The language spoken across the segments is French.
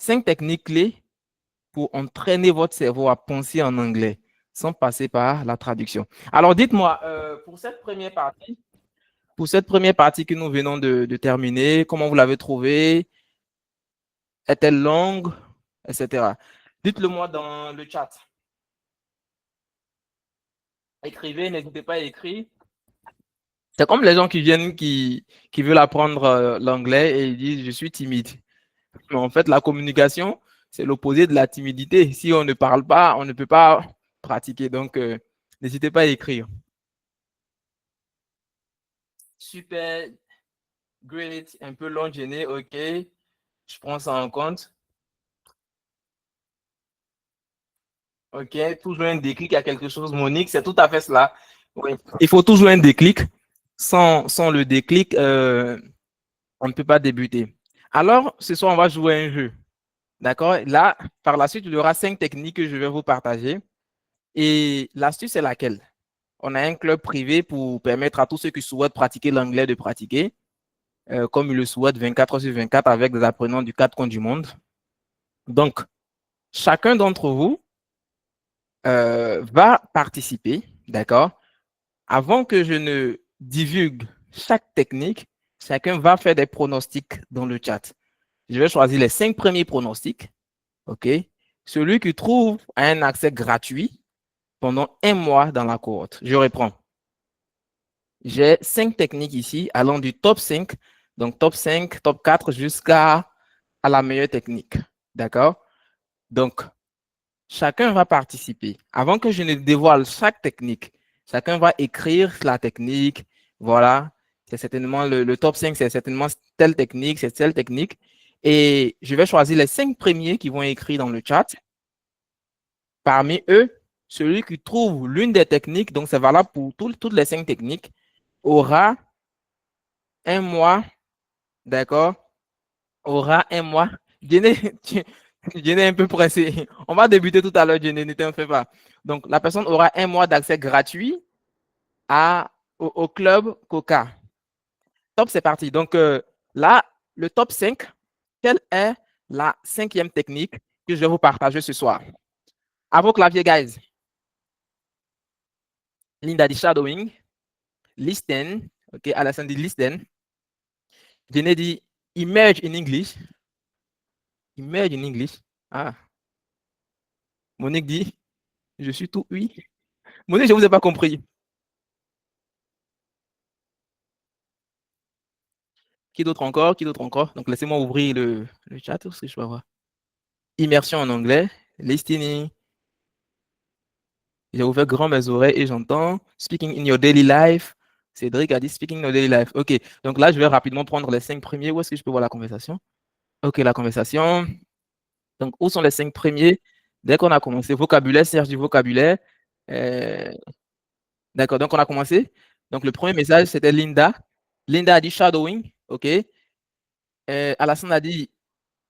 5 techniques clés pour entraîner votre cerveau à penser en anglais sans passer par la traduction. Alors, dites-moi, pour cette première partie que nous venons de terminer, comment vous l'avez trouvée? Est-elle longue? Etc. Dites-le moi dans le chat. Écrivez, n'hésitez pas à écrire. C'est comme les gens qui viennent, qui veulent apprendre l'anglais et ils disent « je suis timide ». Mais en fait, la communication, c'est l'opposé de la timidité. Si on ne parle pas, on ne peut pas pratiquer. Donc, n'hésitez pas à écrire. Super, great, un peu long, gêné, ok. Je prends ça en compte. Ok, toujours un déclic à quelque chose, Monique, c'est tout à fait cela. Oui. Il faut toujours un déclic. Sans le déclic, on ne peut pas débuter. Alors, ce soir, on va jouer à un jeu. D'accord? Là, par la suite, il y aura 5 techniques que je vais vous partager. Et l'astuce, c'est laquelle? On a un club privé pour permettre à tous ceux qui souhaitent pratiquer l'anglais de pratiquer, comme ils le souhaitent 24 sur 24 avec des apprenants du 4 coins du monde. Donc, chacun d'entre vous va participer, d'accord? Avant que je ne divulgue chaque technique, chacun va faire des pronostics dans le chat. Je vais choisir les 5 premiers pronostics, ok? Celui qui trouve un accès gratuit pendant 1 mois dans la cohorte. Je reprends. J'ai 5 techniques ici, allant du top 5, donc top 5, top 4, jusqu'à la meilleure technique. D'accord? Donc, chacun va participer. Avant que je ne dévoile chaque technique, chacun va écrire la technique. Voilà, c'est certainement le top 5, c'est certainement telle technique, c'est telle technique. Et je vais choisir les 5 premiers qui vont écrire dans le chat. Parmi eux, celui qui trouve l'une des techniques, donc c'est valable pour toutes les 5 techniques, aura 1 mois, d'accord? Aura 1 mois. Jenny, Jenny est un peu pressé. On va débuter tout à l'heure, Jenny, ne t'en fais pas. Donc, la personne aura 1 mois d'accès gratuit au club Coca. Top, c'est parti. Donc, là, le top 5, quelle est la 5e technique que je vais vous partager ce soir? À vos claviers, guys. Linda dit shadowing. Listen. OK, Alessandre dit listen. Jenny dit immerse in English. Immerse in English. Ah. Monique dit je suis tout oui. Monique, je ne vous ai pas compris. Qui d'autre encore? Qui d'autre encore? Donc, laissez-moi ouvrir le chat, ce que je peux voir. Immersion en anglais. Listening. J'ai ouvert grand mes oreilles et j'entends. Speaking in your daily life. Cédric a dit speaking in your daily life. OK. Donc là, je vais rapidement prendre les 5 premiers. Où est-ce que je peux voir la conversation? OK, la conversation. Donc, où sont les 5 premiers? Dès qu'on a commencé, vocabulaire, Serge du vocabulaire. D'accord, donc on a commencé. Donc, le premier message, c'était Linda. Linda a dit shadowing. OK. Alassane a dit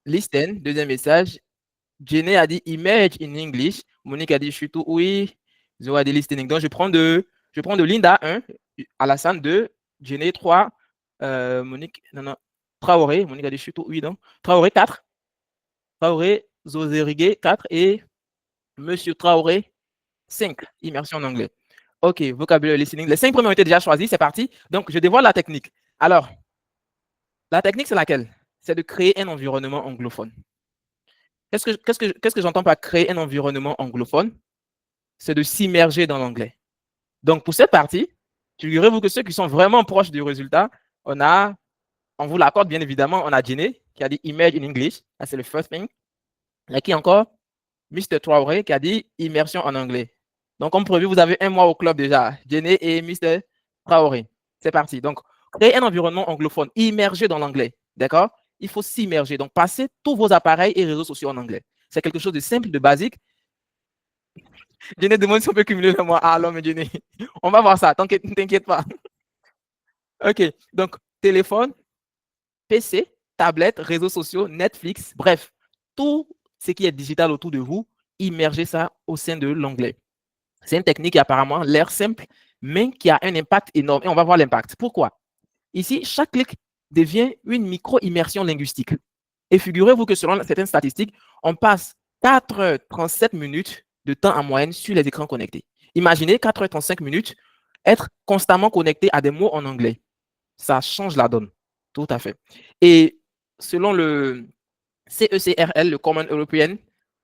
listen. Deuxième message. Jenny a dit image in English. Monique a dit je suis tout oui. Zoé a dit listening. Donc, je prends de Linda 1, Alassane 2, Jenny 3, Monique, non, Traoré. Monique a dit je suis tout oui, donc. Traoré 4. Traoré, Zozérigué 4 et Monsieur Traoré 5. Immersion en anglais. OK, vocabulaire listening. Les 5 premiers ont été déjà choisis, c'est parti. Donc, je dévoile la technique. Alors, la technique, c'est laquelle? C'est de créer un environnement anglophone. Qu'est-ce que j'entends par créer un environnement anglophone? C'est de s'immerger dans l'anglais. Donc, pour cette partie, figurez-vous que ceux qui sont vraiment proches du résultat, on vous l'accorde bien évidemment, on a Jenny qui a dit immerge in English. Ça, c'est le first thing. Et qui encore? Mr. Traoré qui a dit immersion en anglais. Donc, comme prévu, vous avez 1 mois au club déjà. Jenny et Mr. Traoré. C'est parti. Donc, créer un environnement anglophone, immerger dans l'anglais. D'accord? Il faut s'immerger. Donc, passez tous vos appareils et réseaux sociaux en anglais. C'est quelque chose de simple, de basique. Jenny demande si on peut cumuler le mois. Ah, non, mais Jenny, on va voir ça. T'inquiète pas. OK. Donc, téléphone, PC, tablette, réseaux sociaux, Netflix, bref, tout ce qui est digital autour de vous, immergez ça au sein de l'anglais. C'est une technique qui apparemment l'air simple, mais qui a un impact énorme. Et on va voir l'impact. Pourquoi? Ici, chaque clic devient une micro-immersion linguistique. Et figurez-vous que selon certaines statistiques, on passe 4h37 minutes de temps en moyenne sur les écrans connectés. Imaginez 4h35 minutes être constamment connecté à des mots en anglais. Ça change la donne. Tout à fait. Et selon le CECRL, le Common European,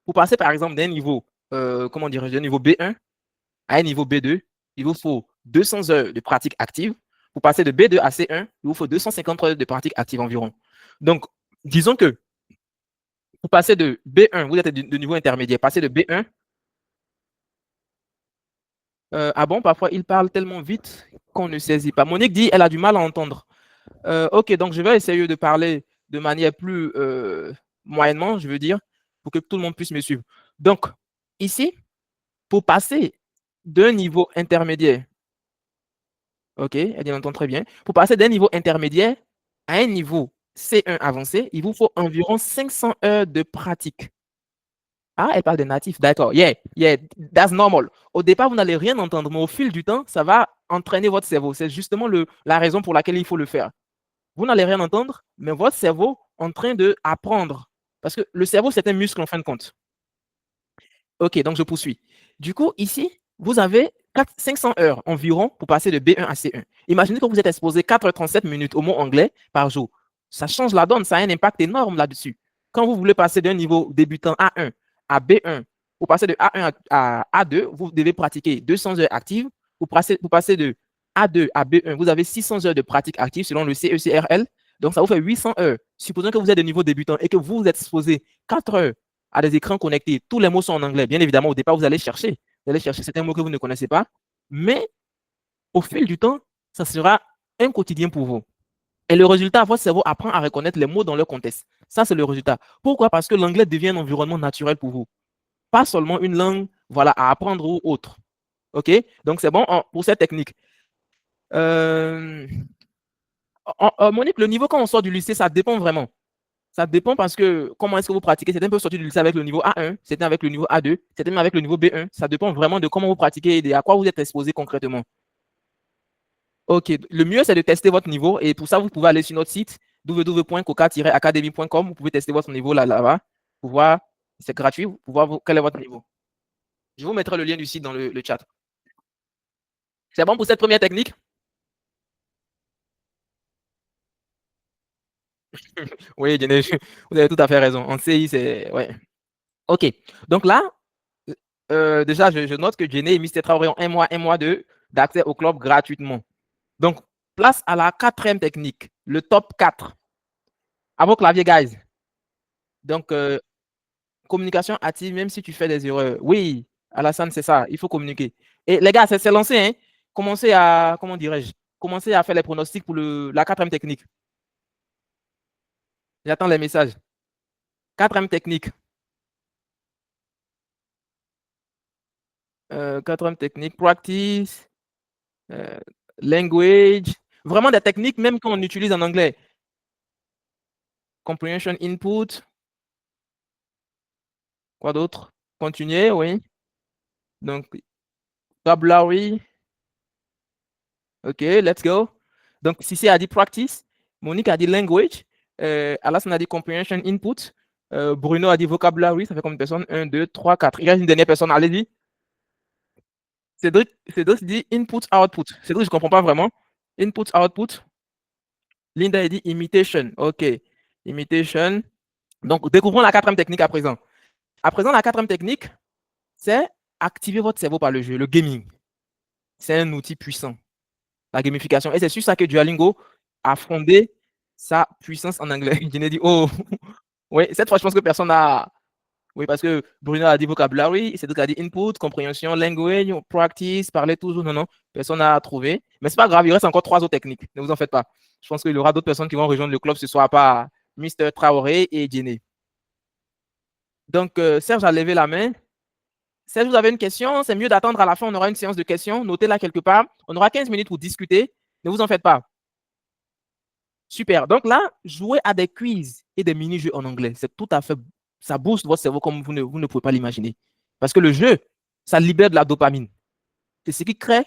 pour passer par exemple d'un niveau, comment dirais-je, d'un niveau B1 à un niveau B2, il vous faut 200 heures de pratique active. Pour passer de B2 à C1, il vous faut 250 heures de pratique active environ. Donc, disons que pour passer de B1, vous êtes de niveau intermédiaire, passer de B1, ah bon, parfois il parle tellement vite qu'on ne saisit pas. Monique dit elle a du mal à entendre. Ok, donc je vais essayer de parler de manière plus moyennement, je veux dire, pour que tout le monde puisse me suivre. Donc, ici, pour passer d'un niveau intermédiaire, ok, elle dit entend très bien, pour passer d'un niveau intermédiaire à un niveau C1 avancé, il vous faut environ 500 heures de pratique. Ah, elle parle des natifs, d'accord. Yeah, yeah, that's normal. Au départ, vous n'allez rien entendre, mais au fil du temps, ça va entraîner votre cerveau. C'est justement la raison pour laquelle il faut le faire. Vous n'allez rien entendre, mais votre cerveau est en train d'apprendre. Parce que le cerveau, c'est un muscle en fin de compte. Ok, donc je poursuis. Du coup, ici, vous avez 500 heures environ pour passer de B1 à C1. Imaginez que vous êtes exposé 4h37 minutes au mot anglais par jour. Ça change la donne, ça a un impact énorme là-dessus. Quand vous voulez passer d'un niveau débutant A1 à B1, pour passer de A1 à A2, vous devez pratiquer 200 heures actives. Pour passer de A2 à B1, vous avez 600 heures de pratique active selon le CECRL. Donc, ça vous fait 800 heures. Supposons que vous êtes de niveau débutant et que vous êtes exposé 4 heures à des écrans connectés. Tous les mots sont en anglais. Bien évidemment, au départ, vous allez chercher. Vous allez chercher certains mots que vous ne connaissez pas. Mais au fil du temps, ça sera un quotidien pour vous. Et le résultat, votre cerveau apprend à reconnaître les mots dans leur contexte. Ça, c'est le résultat. Pourquoi? Parce que l'anglais devient un environnement naturel pour vous. Pas seulement une langue voilà, à apprendre ou autre. OK? Donc, c'est bon pour cette technique. Monique, le niveau quand on sort du lycée, ça dépend vraiment. Ça dépend parce que comment est-ce que vous pratiquez. Certains peuvent sortir du lycée avec le niveau A1, certains avec le niveau A2, certains avec le niveau B1. Ça dépend vraiment de comment vous pratiquez et à quoi vous êtes exposé concrètement. Ok, le mieux c'est de tester votre niveau et pour ça vous pouvez aller sur notre site www.coca-academy.com. Vous pouvez tester votre niveau là-bas pour voir, c'est gratuit, pour voir quel est votre niveau. Je vous mettrai le lien du site dans le chat. C'est bon pour cette première technique? Oui, vous avez tout à fait raison. En CI, c'est. Ouais. Ok. Donc là, déjà, je note que Jenny et Mr. Traoré ont un mois d'accès au club gratuitement. Donc, place à la quatrième technique, le top 4. À vos claviers, guys. Donc, communication active, même si tu fais des erreurs. Oui, Alassane, c'est ça. Il faut communiquer. Et les gars, c'est lancé. Hein? Commencez à, comment dirais-je, commencez à faire les pronostics pour la quatrième technique. J'attends les messages. Quatrième technique. Quatrième technique, practice, euh, language. Vraiment des techniques même qu'on utilise en anglais. Comprehension input. Quoi d'autre? Continuer, oui. Donc, vocabulary. OK, let's go. Donc, Sissi a dit practice. Monique a dit language. Alassane a dit comprehension input. Bruno a dit vocabulary. Ça fait combien de personnes? 1, 2, 3, 4. Il reste une dernière personne. Allez-y. Cédric dit input, output. Cédric, je ne comprends pas vraiment. Input, output. Linda a dit imitation. OK. Imitation. Donc, découvrons la quatrième technique à présent. À présent, la quatrième technique, c'est activer votre cerveau par le jeu, le gaming. C'est un outil puissant, la gamification. Et c'est sur ça que Duolingo a fondé sa puissance en anglais. Je n'ai dit, oh, oui, cette fois, je pense que personne n'a. Oui, parce que Bruno a dit vocabulary, Cédric a dit input, compréhension, language, practice, parler toujours. Non, non, personne n'a trouvé. Mais ce n'est pas grave, il reste encore 3 autres techniques. Ne vous en faites pas. Je pense qu'il y aura d'autres personnes qui vont rejoindre le club ce soir, pas Mr. Traoré et Jenny. Donc, Serge a levé la main. Si vous avez une question, c'est mieux d'attendre à la fin. On aura une séance de questions. Notez-la quelque part. On aura 15 minutes pour discuter. Ne vous en faites pas. Super. Donc là, jouer à des quiz et des mini-jeux en anglais, c'est tout à fait. Ça booste votre cerveau comme vous ne pouvez pas l'imaginer. Parce que le jeu, ça libère de la dopamine. C'est ce qui crée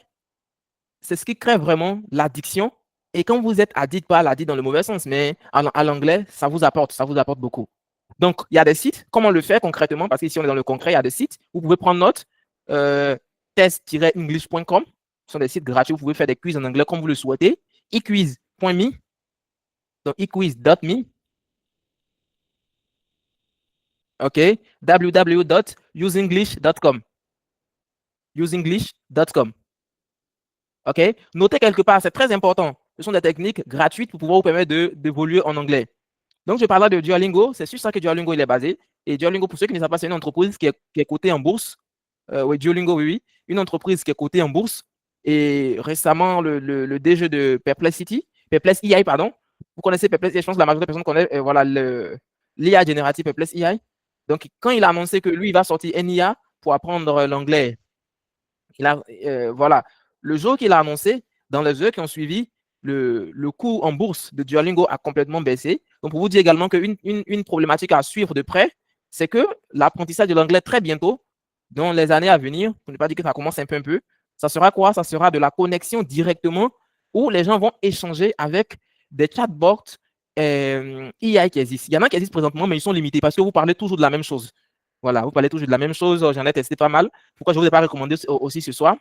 vraiment l'addiction Et quand vous êtes addict, pas l'addict dans le mauvais sens, mais à l'anglais, ça vous apporte beaucoup. Donc, il y a des sites. Comment le faire concrètement? Parce qu'ici, on est dans le concret, il y a des sites. Vous pouvez prendre note. Test-english.com. Ce sont des sites gratuits. Vous pouvez faire des quiz en anglais comme vous le souhaitez. equiz.me. Donc, equiz.me. OK. www.usenglish.com. usenglish.com. OK. Notez quelque part, c'est très important. Ce sont des techniques gratuites pour pouvoir vous permettre d'évoluer en anglais. Donc, je parlais de Duolingo. C'est sur ça que Duolingo il est basé. Et Duolingo, pour ceux qui ne savent pas, c'est une entreprise qui est cotée en bourse. Oui, Duolingo, oui, oui. Une entreprise qui est cotée en bourse. Et récemment, le DG de Perplexity, Perplex AI, pardon. Vous connaissez Perplex AI, je pense que la majorité des personnes connaissent voilà, l'IA générative Perplex AI. Donc, quand il a annoncé que lui, il va sortir une IA pour apprendre l'anglais, voilà, le jour qu'il a annoncé, dans les heures qui ont suivi, le cours en bourse de Duolingo a complètement baissé. Donc, pour vous dire également qu'une problématique à suivre de près, c'est que l'apprentissage de l'anglais très bientôt, dans les années à venir, pour ne pas dire que ça commence un peu, ça sera quoi? Ça sera de la connexion directement où les gens vont échanger avec des chatbots IA qui existent. Il y en a qui existent présentement, mais ils sont limités parce que vous parlez toujours de la même chose. Voilà, vous parlez toujours de la même chose. J'en ai testé pas mal. Pourquoi je ne vous ai pas recommandé aussi ce soir?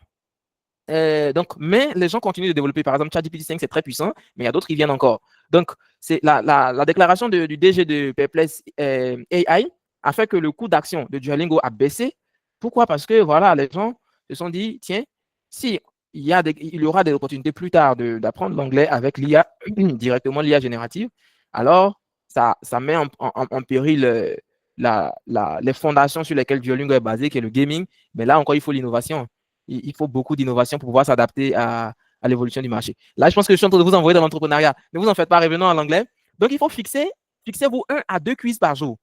Donc, mais les gens continuent de développer. Par exemple, ChatGPT 5, c'est très puissant, mais il y a d'autres qui viennent encore. Donc, c'est la déclaration du DG de Perplex AI a fait que le coût d'action de Duolingo a baissé. Pourquoi? Parce que voilà, les gens se sont dit, tiens, si il y aura des opportunités plus tard d'apprendre l'anglais avec l'IA, directement l'IA générative, alors ça met en péril les fondations sur lesquelles Duolingo est basé, qui est le gaming. Mais là encore, il faut l'innovation. Il faut beaucoup d'innovation pour pouvoir s'adapter à l'évolution du marché. Là, je pense que je suis en train de vous envoyer dans l'entrepreneuriat. Ne vous en faites pas, revenons en anglais. Donc, il faut fixez-vous 1 à 2 quiz par jour.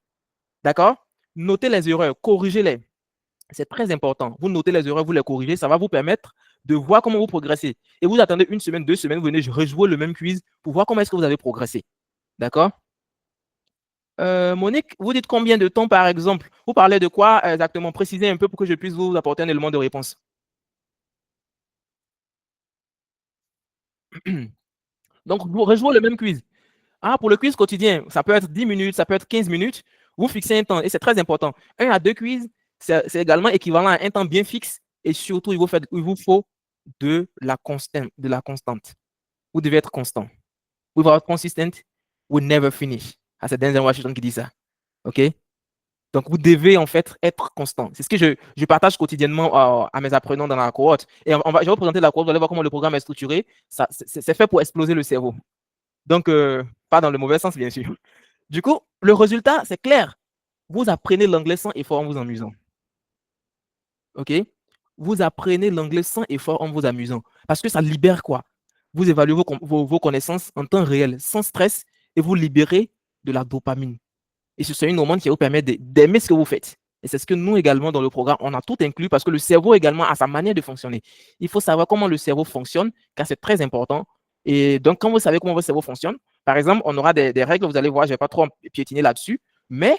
D'accord? Notez les erreurs, corrigez-les. C'est très important. Vous notez les erreurs, vous les corrigez. Ça va vous permettre de voir comment vous progressez. Et vous attendez 1 semaine, 2 semaines, vous venez rejouer le même quiz pour voir comment est-ce que vous avez progressé. D'accord? Monique, vous dites combien de temps, par exemple? Vous parlez de quoi exactement? Précisez un peu pour que je puisse vous apporter un élément de réponse. Donc, vous rejouez le même quiz. Ah, pour le quiz quotidien, ça peut être 10 minutes, ça peut être 15 minutes. Vous fixez un temps et c'est très important. 1 à 2 quiz, c'est également équivalent à un temps bien fixe et surtout, il vous faut de la constante. Vous devez être constant. Without consistent, we never finish. Ah, c'est Denzel Washington qui dit ça. OK? Donc, vous devez en fait être constant. C'est ce que je partage quotidiennement à mes apprenants dans la cohorte. Et je vais vous présenter la cohorte, vous allez voir comment le programme est structuré. C'est fait pour exploser le cerveau. Donc, pas dans le mauvais sens, bien sûr. Du coup, le résultat, c'est clair. Vous apprenez l'anglais sans effort en vous amusant. OK? Vous apprenez l'anglais sans effort en vous amusant. Parce que ça libère quoi? Vous évaluez vos connaissances en temps réel, sans stress, et vous libérez de la dopamine. Et c'est une hormone qui va vous permettre d'aimer ce que vous faites. Et c'est ce que nous également dans le programme, on a tout inclus parce que le cerveau également a sa manière de fonctionner. Il faut savoir comment le cerveau fonctionne, car c'est très important. Et donc, quand vous savez comment votre cerveau fonctionne, par exemple, on aura des règles, vous allez voir, je ne vais pas trop piétiner là-dessus, mais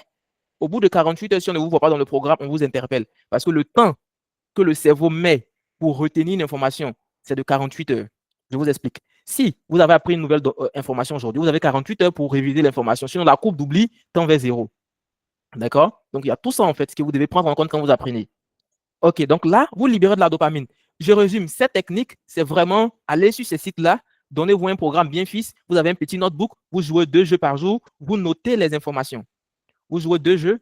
au bout de 48 heures, si on ne vous voit pas dans le programme, on vous interpelle. Parce que le temps que le cerveau met pour retenir une information, c'est de 48 heures. Je vous explique. Si vous avez appris une nouvelle information aujourd'hui, vous avez 48 heures pour réviser l'information. Sinon, la courbe d'oubli tend vers zéro. D'accord? Donc, il y a tout ça, en fait, que vous devez prendre en compte quand vous apprenez. OK, donc là, vous libérez de la dopamine. Je résume, cette technique, c'est vraiment aller sur ces sites-là, donnez-vous un programme bien fixe, vous avez un petit notebook, vous jouez 2 jeux par jour, vous notez les informations. Vous jouez 2 jeux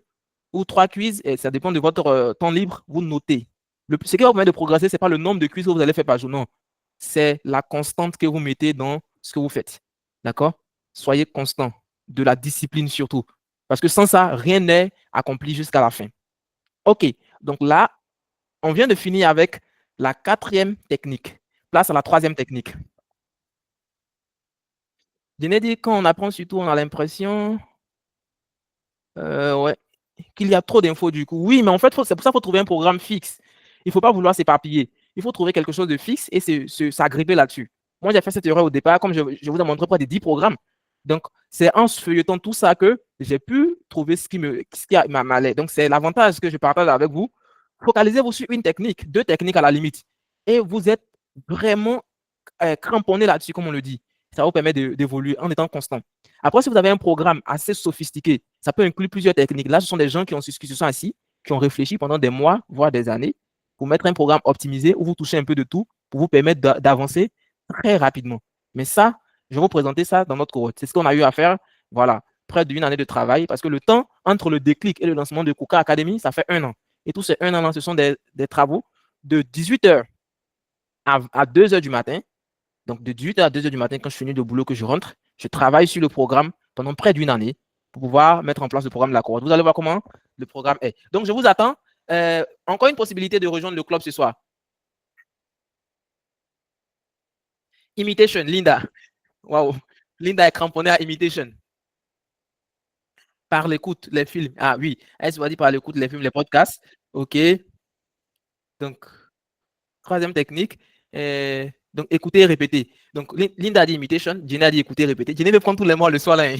ou 3 quiz, et ça dépend de votre temps libre, vous notez. Ce qui va vous permettre de progresser, ce n'est pas le nombre de quiz que vous allez faire par jour, non. C'est la constante que vous mettez dans ce que vous faites. D'accord? Soyez constant. De la discipline surtout. Parce que sans ça, rien n'est accompli jusqu'à la fin. OK. Donc là, on vient de finir avec la 4e technique. Place à la 3e technique. Je n'ai dit quand on apprend surtout, on a l'impression ouais, qu'il y a trop d'infos du coup. Oui, mais en fait, c'est pour ça qu'il faut trouver un programme fixe. Il ne faut pas vouloir s'éparpiller. Il faut trouver quelque chose de fixe et s'agripper là-dessus. Moi, j'ai fait cette erreur au départ, comme je vous ai montré près de 10 programmes. Donc, c'est en feuilletant tout ça que j'ai pu trouver ce qui m'allait. Donc, c'est l'avantage que je partage avec vous. Focalisez-vous sur une technique, 2 techniques à la limite. Et vous êtes vraiment cramponné là-dessus, comme on le dit. Ça vous permet d'évoluer en étant constant. Après, si vous avez un programme assez sophistiqué, ça peut inclure plusieurs techniques. Là, ce sont des gens qui se sont assis, qui ont réfléchi pendant des mois, voire des années, pour mettre un programme optimisé où vous touchez un peu de tout pour vous permettre d'avancer très rapidement. Mais ça, je vais vous présenter ça dans notre cohorte. C'est ce qu'on a eu à faire, voilà, près d'une année de travail, parce que le temps entre le déclic et le lancement de KUKA Academy, ça fait 1 an. Et tous ces 1 an, ce sont des travaux de 18h à 2h du matin. Donc, de 18h à 2h du matin, quand je finis le boulot, que je rentre, je travaille sur le programme pendant près d'une année pour pouvoir mettre en place le programme de la cohorte. Vous allez voir comment le programme est. Donc, je vous attends. Encore une possibilité de rejoindre le club ce soir. Imitation, Linda. Waouh. Linda est cramponnée à Imitation. Par l'écoute, les films. Ah oui, elle se va dire par l'écoute, les films, les podcasts. OK. Donc, troisième technique. Donc, écouter et répéter. Donc, Linda a dit imitation, Jenny a dit écouter et répéter. Jenny veut prendre tous les mots le soir là. Hein.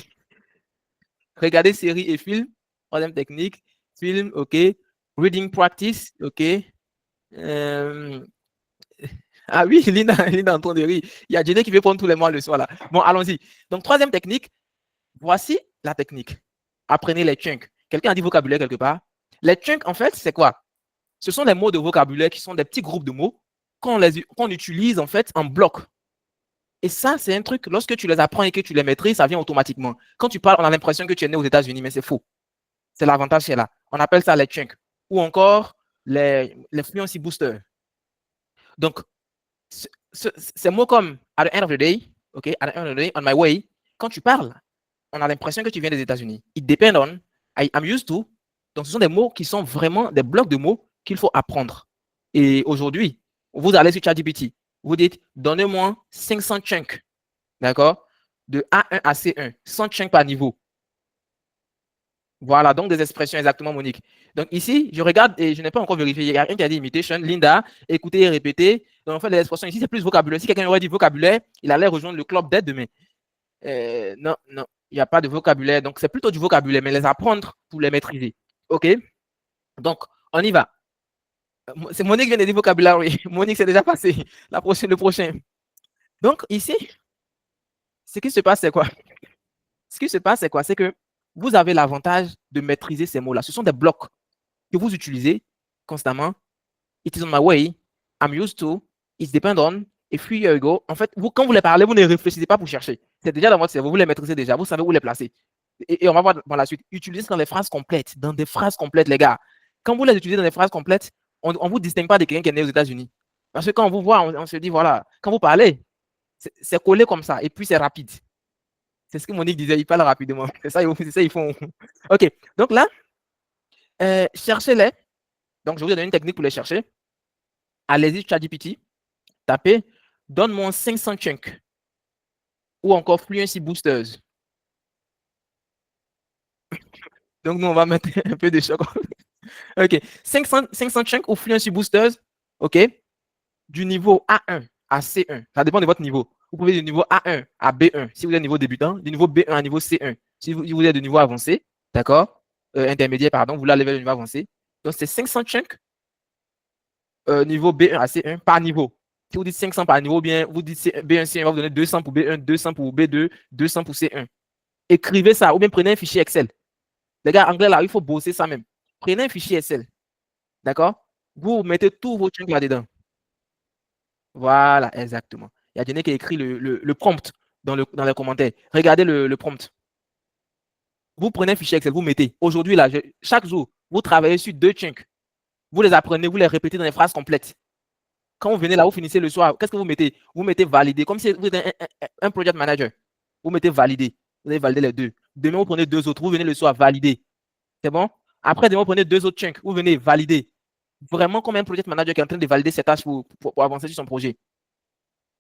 Regarder séries et films. Troisième technique. Film, OK. Reading practice, OK. Ah oui, Linda, Linda en train de rire. Il y a Jenny qui veut prendre tous les mots le soir là. Bon, allons-y. Donc, troisième technique. Voici la technique. Apprenez les chunks. Quelqu'un a dit vocabulaire quelque part. Les chunks, en fait, c'est quoi? Ce sont des mots de vocabulaire qui sont des petits groupes de mots qu'on utilise en fait en bloc. Et ça, c'est un truc, lorsque tu les apprends et que tu les maîtrises, ça vient automatiquement. Quand tu parles, on a l'impression que tu es né aux États-Unis, mais c'est faux. C'est l'avantage qui est là. On appelle ça les chunks. Ou encore les fluency boosters. Donc, ces mots comme at the end of the day, okay, at the end of the day, on my way, quand tu parles, on a l'impression que tu viens des États-Unis. It depends on, I'm used to. Donc, ce sont des mots qui sont vraiment des blocs de mots qu'il faut apprendre. Et aujourd'hui, vous allez sur ChatGPT, vous dites, donnez-moi 500 chunks, d'accord, de A1 à C1, 100 chunks par niveau. Voilà, donc des expressions exactement, Monique. Donc ici, je regarde et je n'ai pas encore vérifié. Il y a quelqu'un qui a dit imitation, Linda, écoutez et répétez. Donc en fait, les expressions ici, c'est plus vocabulaire. Si quelqu'un aurait dit vocabulaire, il allait rejoindre le club dès demain. Non, non, il n'y a pas de vocabulaire. Donc c'est plutôt du vocabulaire, mais les apprendre pour les maîtriser. OK? Donc, on y va. C'est Monique qui vient de dire vocabulaire, oui. Monique, c'est déjà passé. Le prochain. Donc ici, ce qui se passe, c'est quoi? Ce qui se passe, c'est quoi? C'est que vous avez l'avantage de maîtriser ces mots-là. Ce sont des blocs que vous utilisez constamment. It is on my way. I'm used to. It's depend on. A few years ago. En fait, vous, quand vous les parlez, vous ne réfléchissez pas pour chercher. C'est déjà dans votre cerveau. Vous les maîtrisez déjà. Vous savez où les placer. Et on va voir dans la suite. Utilisez dans les phrases complètes. Dans des phrases complètes, les gars. Quand vous les utilisez dans des phrases complètes, on ne vous distingue pas de quelqu'un qui est né aux États-Unis. Parce que quand on vous voit, on se dit, voilà, quand vous parlez, c'est collé comme ça. Et puis, c'est rapide. C'est ce que Monique disait, il parle rapidement. C'est ça, ils font. OK. Donc là, cherchez-les. Donc, je vous donne une technique pour les chercher. Allez-y, ChatGPT. Tapez, donne-moi 500 chunks. Ou encore Fluency Boosters. Donc, nous, on va mettre un peu de choc. OK. 500 chunks ou Fluency Boosters. OK. Du niveau A1 à C1. Ça dépend de votre niveau. Vous pouvez du niveau A1 à B1 si vous êtes niveau débutant, du niveau B1 à niveau C1 si vous êtes de niveau avancé, d'accord, intermédiaire, pardon, vous voulez aller vers le niveau avancé. Donc, c'est 500 chunks niveau B1 à C1 par niveau. Si vous dites 500 par niveau, bien, vous dites B1, C1, va vous donner 200 pour B1, 200 pour B2, 200 pour C1. Écrivez ça ou bien prenez un fichier Excel. Les gars, anglais là, il faut bosser ça même. Prenez un fichier Excel. D'accord? Vous mettez tous vos chunks là-dedans. Voilà, exactement. Il y a Jenny qui a écrit le prompt dans les commentaires. Regardez le prompt. Vous prenez un fichier Excel, vous mettez. Aujourd'hui, là, chaque jour, vous travaillez sur 2 chunks. Vous les apprenez, vous les répétez dans les phrases complètes. Quand vous venez là, vous finissez le soir, qu'est-ce que vous mettez? Vous mettez valider, comme si vous êtes un project manager. Vous mettez valider. Vous allez valider les 2. Demain, vous prenez 2 autres. Vous venez le soir, valider. C'est bon? Après, demain, vous prenez 2 autres chunks. Vous venez valider. Vraiment comme un project manager qui est en train de valider ses tâches pour avancer sur son projet.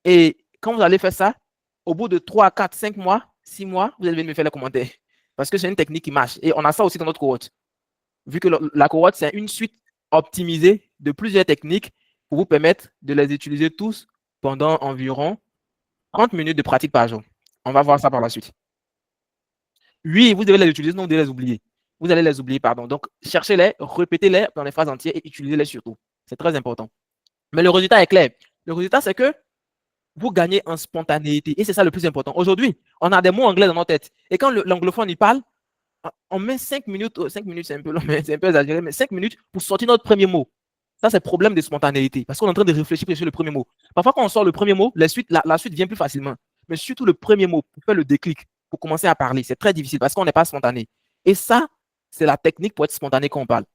Et quand vous allez faire ça, au bout de 3, 4, 5 mois, 6 mois, vous allez venir me faire les commentaires. Parce que c'est une technique qui marche. Et on a ça aussi dans notre cohorte. Vu que la cohorte, c'est une suite optimisée de plusieurs techniques pour vous permettre de les utiliser tous pendant environ 30 minutes de pratique par jour. On va voir ça par la suite. Oui, vous devez les utiliser, non, vous devez les oublier. Vous allez les oublier, pardon. Donc, cherchez-les, répétez-les dans les phrases entières et utilisez-les surtout. C'est très important. Mais le résultat est clair. Le résultat, c'est que vous gagnez en spontanéité. Et c'est ça le plus important. Aujourd'hui, on a des mots anglais dans notre tête. Et quand l'anglophone, il parle, on met 5 minutes, 5 minutes, c'est un peu long, mais c'est un peu exagéré, mais 5 minutes pour sortir notre premier mot. Ça, c'est le problème de spontanéité, parce qu'on est en train de réfléchir sur le premier mot. Parfois, quand on sort le premier mot, la suite vient plus facilement. Mais surtout le premier mot, pour faire le déclic, pour commencer à parler, c'est très difficile parce qu'on n'est pas spontané. Et ça, c'est la technique pour être spontané quand on parle.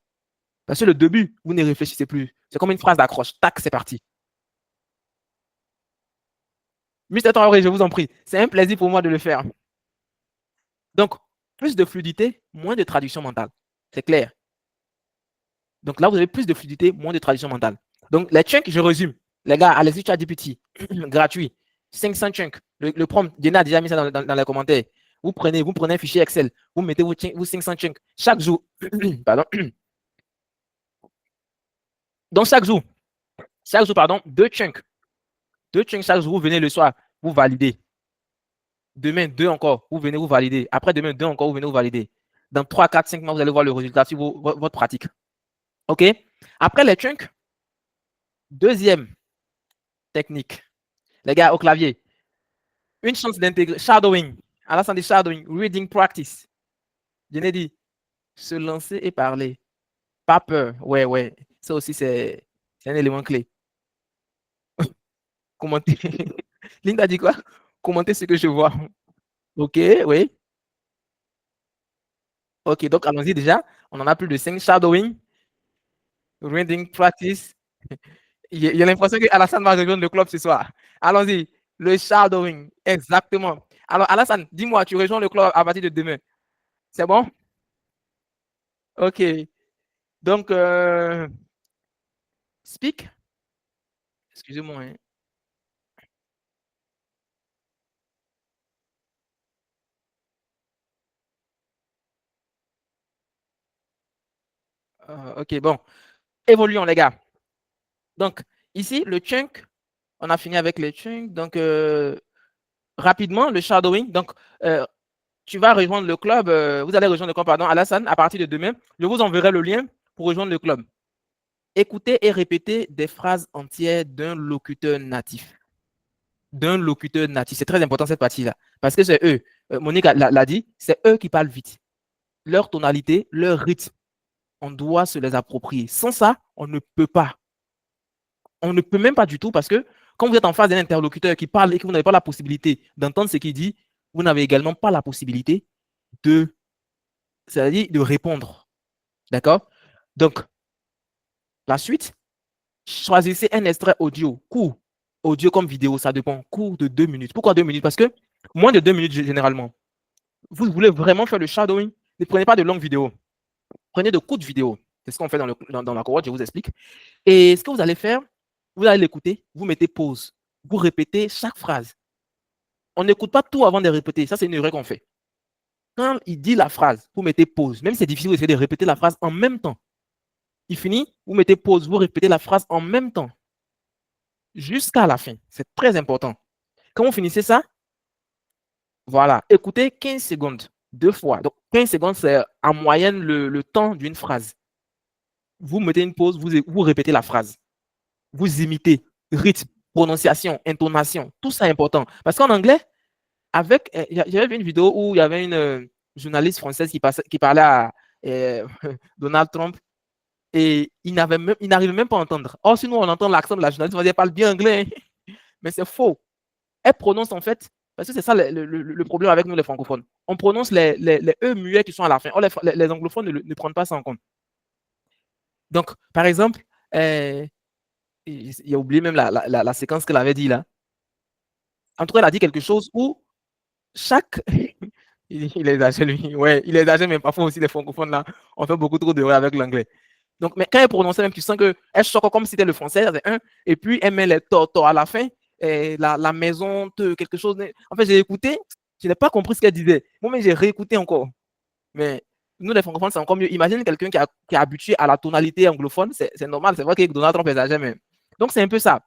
Parce que le début, vous ne réfléchissez plus. C'est comme une phrase d'accroche. Tac, c'est parti. Mister Traoré, je vous en prie. C'est un plaisir pour moi de le faire. Donc, plus de fluidité, moins de traduction mentale. C'est clair. Donc là, vous avez plus de fluidité, moins de traduction mentale. Donc, les chunks, je résume. Les gars, allez-y, ChatGPT, gratuit. 500 chunks. Le prompt, Diana a déjà mis ça dans les commentaires. Vous prenez un fichier Excel, vous mettez vos 500 chunks chaque jour. Pardon. Donc, chaque jour, pardon, 2 chunks. 2 chunks chaque jour, vous venez le soir, vous validez. Demain, 2 encore, vous venez vous valider. Après demain, 2 encore, vous venez vous valider. Dans 3, 4, 5 mois, vous allez voir le résultat sur votre pratique. OK? Après les chunks, deuxième technique. Les gars, au clavier, une chance d'intégrer shadowing. Alassane dit shadowing, reading practice. Je l'ai dit, se lancer et parler. Pas peur. Ouais, ouais. Ça aussi, c'est un élément clé. Commenter. Linda dit quoi? Commenter ce que je vois. OK, oui. OK, donc allons-y déjà. On en a plus de 5. Shadowing, reading practice. Il y a l'impression que Alassane va rejoindre le club ce soir. Allons-y. Le shadowing, exactement. Alors, Alassane, dis-moi, tu rejoins le club à partir de demain. C'est bon? OK. Donc, speak. Excusez-moi. Hein. OK, bon. Évoluons, les gars. Donc, ici, le chunk, on a fini avec les chunks. Donc, rapidement, le shadowing. Donc, tu vas rejoindre le club. Vous allez rejoindre le club, pardon, Alassane, à partir de demain. Je vous enverrai le lien pour rejoindre le club. Écoutez et répétez des phrases entières d'un locuteur natif. D'un locuteur natif. C'est très important cette partie-là. Parce que c'est eux. Monique l'a dit, c'est eux qui parlent vite. Leur tonalité, leur rythme, on doit se les approprier. Sans ça, on ne peut pas. On ne peut même pas du tout parce que quand vous êtes en face d'un interlocuteur qui parle et que vous n'avez pas la possibilité d'entendre ce qu'il dit, vous n'avez également pas la possibilité de, c'est-à-dire de répondre. D'accord? Donc, la suite, choisissez un extrait audio, court. Audio comme vidéo, ça dépend. Court de 2 minutes. Pourquoi 2 minutes? Parce que moins de 2 minutes généralement. Vous voulez vraiment faire le shadowing, ne prenez pas de longues vidéos. Prenez de courtes vidéos. C'est ce qu'on fait dans la cohorte, je vous explique. Et ce que vous allez faire, vous allez l'écouter, vous mettez pause, vous répétez chaque phrase. On n'écoute pas tout avant de répéter. Ça, c'est une erreur qu'on fait. Quand il dit la phrase, vous mettez pause. Même si c'est difficile d'essayer de répéter la phrase en même temps. Il finit, vous mettez pause, vous répétez la phrase en même temps. Jusqu'à la fin. C'est très important. Quand vous finissez ça, voilà, écoutez 15 secondes, 2 fois. Donc, 15 secondes, c'est en moyenne le temps d'une phrase. Vous mettez une pause, vous répétez la phrase. Vous imitez rythme, prononciation, intonation. Tout ça est important. Parce qu'en anglais, j'avais vu une vidéo où il y avait une journaliste française qui parlait à Donald Trump et il n'arrivait même pas à entendre. Or, si nous, on entend l'accent de la journaliste, on va dire, elle parle bien anglais, mais c'est faux. Elle prononce en fait, parce que c'est ça le problème avec nous, les francophones. On prononce les E muets qui sont à la fin. Or, les anglophones ne prennent pas ça en compte. Donc, par exemple, il a oublié même la séquence qu'elle avait dit là. En tout cas, elle a dit quelque chose où chaque. Il est exagéré, lui. Ouais, il est exagéré, mais parfois aussi, les francophones là, on fait beaucoup trop d'erreurs avec l'anglais. Donc, mais quand elle prononçait, même, tu sens qu'elle choque comme si c'était le français, et puis elle met les torts à la fin, et la maison, quelque chose. En fait, j'ai écouté, je n'ai pas compris ce qu'elle disait. Moi-même, j'ai réécouté encore. Mais nous, les francophones, c'est encore mieux. Imagine quelqu'un qui est habitué à la tonalité anglophone, c'est normal, c'est vrai que Donald Trump exagère, mais. Donc, c'est un peu ça.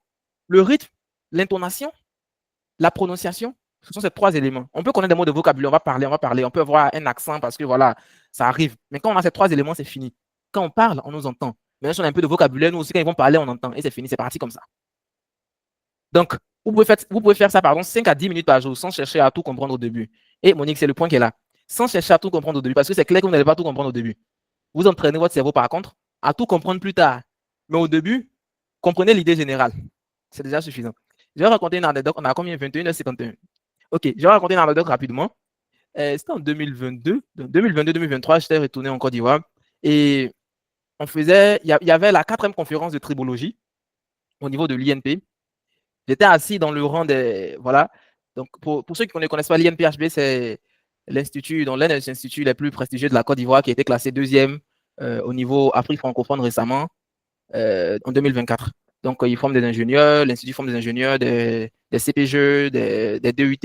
Le rythme, l'intonation, la prononciation, ce sont ces 3 éléments. On peut connaître des mots de vocabulaire, on va parler, on peut avoir un accent parce que voilà, ça arrive. Mais quand on a ces 3 éléments, c'est fini. Quand on parle, on nous entend. Mais si on a un peu de vocabulaire, nous aussi, quand ils vont parler, on entend. Et c'est fini, c'est parti comme ça. Donc, Vous pouvez faire ça, pardon, 5 à 10 minutes par jour sans chercher à tout comprendre au début. Et Monique, c'est le point qui est là. Sans chercher à tout comprendre au début, parce que c'est clair que vous n'allez pas tout comprendre au début. Vous entraînez votre cerveau, par contre, à tout comprendre plus tard. Mais au début, comprenez l'idée générale. C'est déjà suffisant. Je vais raconter une anecdote. On a combien? 21h51. Ok, je vais raconter une anecdote rapidement. C'était en 2022. 2022-2023, j'étais retourné en Côte d'Ivoire. Et il y avait la 4e conférence de tribologie au niveau de l'INP. J'étais assis dans le rang des. Voilà. Donc, pour ceux qui ne connaissent pas, l'INPHB, c'est l'institut, l'un des instituts les plus prestigieux de la Côte d'Ivoire qui a été classé 2e au niveau Afrique francophone récemment, en 2024. Donc, ils forment des ingénieurs, l'institut forme des ingénieurs, des CPGE, des DUT,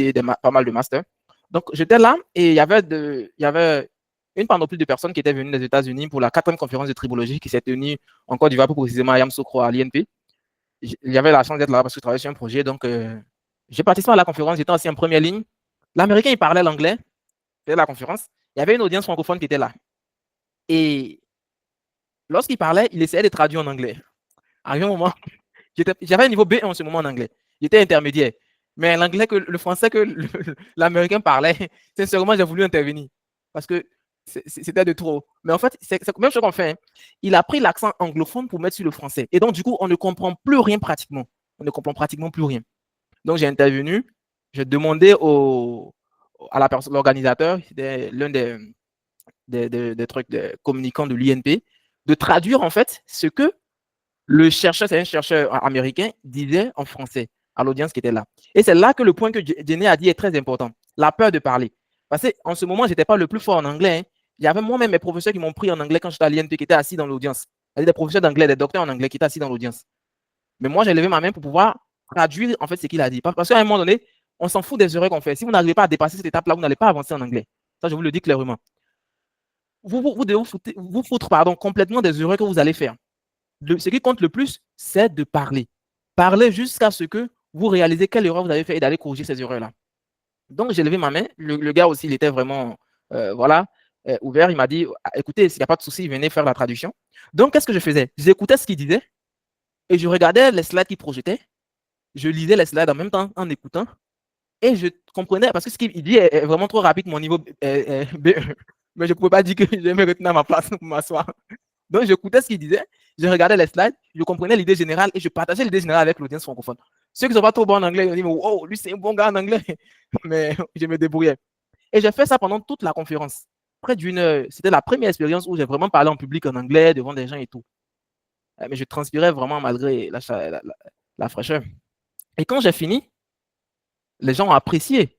pas mal de masters. Donc, j'étais là et il y avait une panoplie de personnes qui étaient venues des États-Unis pour la 4e conférence de tribologie qui s'est tenue en Côte d'Ivoire, plus précisément à Yamoussoukro, à l'INP. Il y avait la chance d'être là parce que je travaillais sur un projet. Donc, j'ai participé à la conférence, j'étais aussi en première ligne. L'Américain, il parlait l'anglais, c'était la conférence. Il y avait une audience francophone qui était là. Et lorsqu'il parlait, il essayait de traduire en anglais. À un moment, j'avais un niveau B1 en ce moment en anglais. J'étais intermédiaire. Mais l'anglais, le français que l'Américain parlait, sincèrement, j'ai voulu intervenir. Parce que c'était de trop. Mais en fait, c'est même chose qu'on fait. Hein. Il a pris l'accent anglophone pour mettre sur le français. Et donc, du coup, on ne comprend plus rien pratiquement. On ne comprend pratiquement plus rien. Donc, j'ai intervenu. J'ai demandé à l'organisateur, c'était l'un des trucs de communicants de l'INP, de traduire en fait ce que le chercheur, c'est un chercheur américain, disait en français à l'audience qui était là. Et c'est là que le point que Jenny a dit est très important. La peur de parler. Parce qu'en ce moment, je n'étais pas le plus fort en anglais. Hein. Il y avait moi-même mes professeurs qui m'ont pris en anglais quand j'étais à l'INP, qui étaient assis dans l'audience. Des professeurs d'anglais, des docteurs en anglais qui étaient assis dans l'audience. Mais moi, j'ai levé ma main pour pouvoir traduire en fait ce qu'il a dit. Parce qu'à un moment donné, on s'en fout des erreurs qu'on fait. Si vous n'arrivez pas à dépasser cette étape-là, vous n'allez pas avancer en anglais. Ça, je vous le dis clairement. Vous devez vous foutre complètement des erreurs que vous allez faire. Ce qui compte le plus, c'est de parler. Parler jusqu'à ce que vous réalisez quelle erreur vous avez fait et d'aller corriger ces erreurs-là. Donc, j'ai levé ma main. Le gars aussi, il était vraiment ouvert. Il m'a dit, écoutez, s'il n'y a pas de souci, venez faire la traduction. Donc, qu'est-ce que je faisais? J'écoutais ce qu'il disait et je regardais les slides qu'il projetait. Je lisais les slides en même temps en écoutant et je comprenais parce que ce qu'il dit est vraiment trop rapide, mon niveau B1. Mais je ne pouvais pas dire que je vais me retenir à ma place pour m'asseoir. Donc, j'écoutais ce qu'il disait, je regardais les slides, je comprenais l'idée générale et je partageais l'idée générale avec l'audience francophone. Ceux qui ne sont pas trop bons en anglais, ils ont dit, wow, lui, c'est un bon gars en anglais. Mais je me débrouillais. Et j'ai fait ça pendant toute la conférence. Près d'une heure. C'était la première expérience où j'ai vraiment parlé en public en anglais devant des gens et tout. Mais je transpirais vraiment malgré la fraîcheur. Et quand j'ai fini, les gens ont apprécié.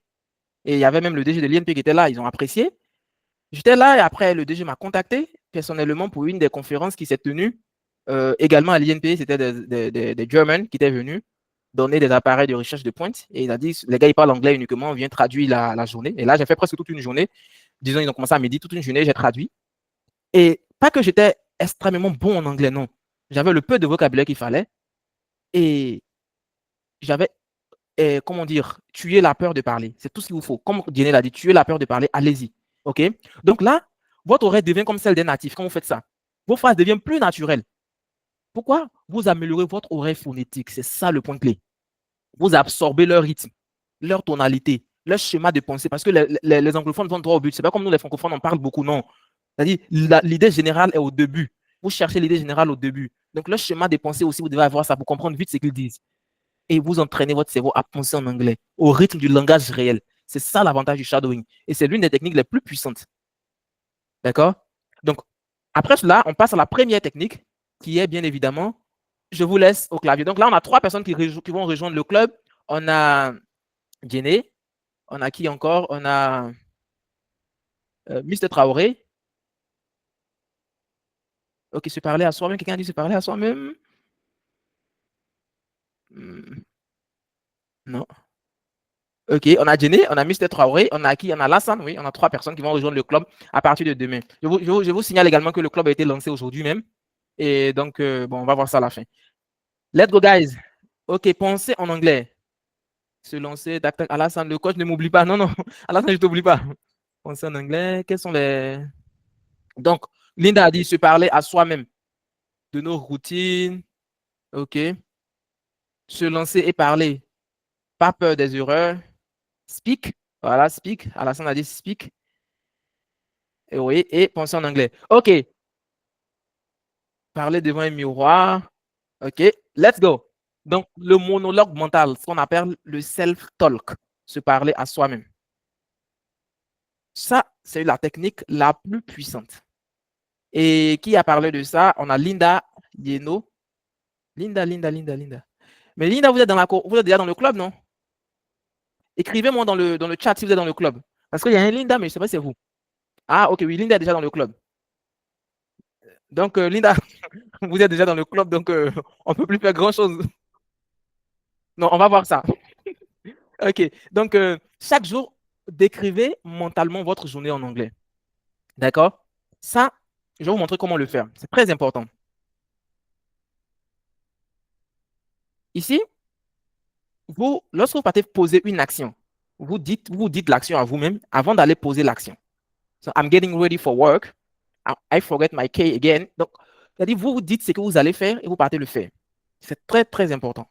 Et il y avait même le DG de l'INP qui était là, ils ont apprécié. J'étais là et après, le DG m'a contacté personnellement pour une des conférences qui s'est tenue également à l'INP. C'était des Germans qui étaient venus donner des appareils de recherche de pointe. Et il a dit, les gars, ils parlent anglais uniquement, on vient traduire la journée. Et là, j'ai fait presque toute une journée. Disons, ils ont commencé à midi, toute une journée, j'ai traduit. Et pas que j'étais extrêmement bon en anglais, non. J'avais le peu de vocabulaire qu'il fallait. Et j'avais, comment dire, tué la peur de parler. C'est tout ce qu'il vous faut. Comme Diane l'a dit, tuer la peur de parler, allez-y. OK? Donc là, votre oreille devient comme celle des natifs quand vous faites ça. Vos phrases deviennent plus naturelles. Pourquoi? Vous améliorez votre oreille phonétique. C'est ça le point clé. Vous absorbez leur rythme, leur tonalité, leur schéma de pensée. Parce que les anglophones vont droit au but. C'est pas comme nous, les francophones, on parle beaucoup, non. C'est-à-dire, l'idée générale est au début. Vous cherchez l'idée générale au début. Donc, leur schéma de pensée aussi, vous devez avoir ça pour comprendre vite ce qu'ils disent. Et vous entraînez votre cerveau à penser en anglais, au rythme du langage réel. C'est ça l'avantage du shadowing. Et c'est l'une des techniques les plus puissantes. D'accord? Donc, après cela, on passe à la première technique, qui est bien évidemment, je vous laisse au clavier. Donc là, on a 3 personnes qui vont rejoindre le club. On a Jenny, on a qui encore? On a Mr. Traoré. Ok, se parler à soi-même. Quelqu'un a dit se parler à soi-même? Non. Ok, on a Jenny, on a Mr. Traoré, on a qui? On a Lassane, oui, on a 3 personnes qui vont rejoindre le club à partir de demain. Je vous signale également que le club a été lancé aujourd'hui même. Et donc, bon, on va voir ça à la fin. Let's go, guys. Ok, pensez en anglais. Se lancer, tac, tac. Alassane, le coach ne m'oublie pas. Non, non. Alassane, je ne t'oublie pas. Pensez en anglais. Quels sont les. Donc, Linda a dit se parler à soi-même de nos routines. Ok. Se lancer et parler. Pas peur des erreurs. Speak. Voilà, speak. Alassane a dit speak. Et oui, et pensez en anglais. OK. Parler devant un miroir. OK. Let's go. Donc, le monologue mental, ce qu'on appelle le self-talk, se parler à soi-même. Ça, c'est la technique la plus puissante. Et qui a parlé de ça? On a Linda Lieno. Linda. Mais Linda, vous êtes déjà dans le club, non? Écrivez-moi dans le chat si vous êtes dans le club. Parce qu'il y a un Linda, mais je ne sais pas si c'est vous. Ah, ok, oui, Linda est déjà dans le club. Donc, Linda, vous êtes déjà dans le club, donc on ne peut plus faire grand-chose. Non, on va voir ça. Ok, donc chaque jour, décrivez mentalement votre journée en anglais. D'accord? Ça, je vais vous montrer comment le faire. C'est très important. Ici, lorsque vous partez poser une action, vous dites l'action à vous-même avant d'aller poser l'action. So, I'm getting ready for work. I forget my key again. Donc, c'est-à-dire, vous dites ce que vous allez faire et vous partez le faire. C'est très, très important.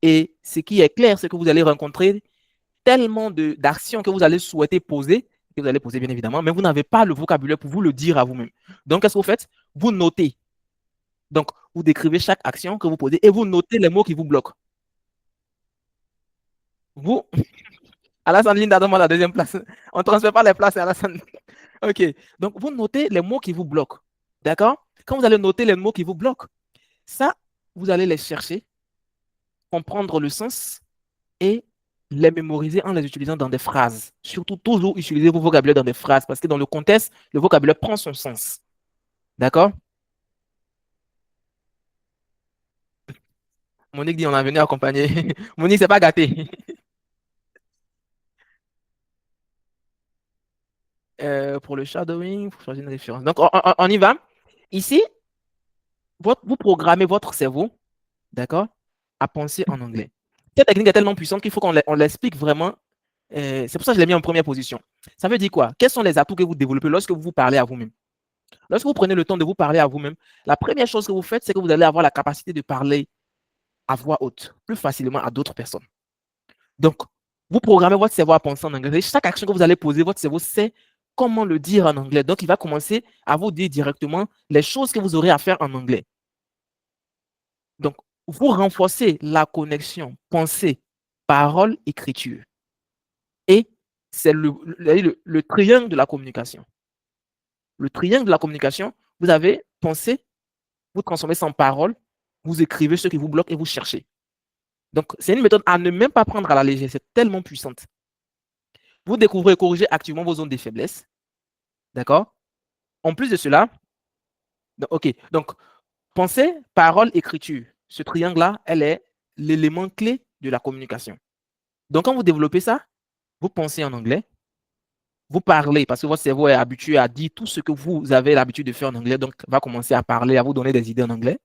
Et ce qui est clair, c'est que vous allez rencontrer tellement d'actions que vous allez souhaiter poser, que vous allez poser bien évidemment, mais vous n'avez pas le vocabulaire pour vous le dire à vous-même. Donc, qu'est-ce que vous faites? Vous notez. Donc, vous décrivez chaque action que vous posez et vous notez les mots qui vous bloquent. Vous, Alassane Linda demande la deuxième place. On ne transfère pas les places à Alassane. OK. Donc, vous notez les mots qui vous bloquent. D'accord? Quand vous allez noter les mots qui vous bloquent, ça, vous allez les chercher, comprendre le sens et les mémoriser en les utilisant dans des phrases. Surtout, toujours utiliser vos vocabulaires dans des phrases parce que dans le contexte, le vocabulaire prend son sens. D'accord? Monique dit on a venu accompagner. Monique, c'est pas gâté. Pour le shadowing, il faut choisir une référence. Donc, on y va. Ici, vous programmez votre cerveau, d'accord, à penser en anglais. Cette technique est tellement puissante qu'il faut qu'on l'explique vraiment. C'est pour ça que je l'ai mis en première position. Ça veut dire quoi? Quels sont les atouts que vous développez lorsque vous vous parlez à vous-même? Lorsque vous prenez le temps de vous parler à vous-même, la première chose que vous faites, c'est que vous allez avoir la capacité de parler à voix haute, plus facilement à d'autres personnes. Donc, vous programmez votre cerveau à penser en anglais. Chaque action que vous allez poser, votre cerveau sait comment le dire en anglais. Donc, il va commencer à vous dire directement les choses que vous aurez à faire en anglais. Donc, vous renforcez la connexion pensée, parole, écriture. Et c'est le triangle de la communication. Le triangle de la communication, vous avez pensé, vous transformez ça en parole, vous écrivez ce qui vous bloque et vous cherchez. Donc, c'est une méthode à ne même pas prendre à la légère. C'est tellement puissante. Vous découvrez et corrigez activement vos zones de faiblesse. D'accord? En plus de cela, OK. Donc, pensée, parole, écriture. Ce triangle-là, elle est l'élément clé de la communication. Donc, quand vous développez ça, vous pensez en anglais, vous parlez parce que votre cerveau est habitué à dire tout ce que vous avez l'habitude de faire en anglais, donc va commencer à parler, à vous donner des idées en anglais.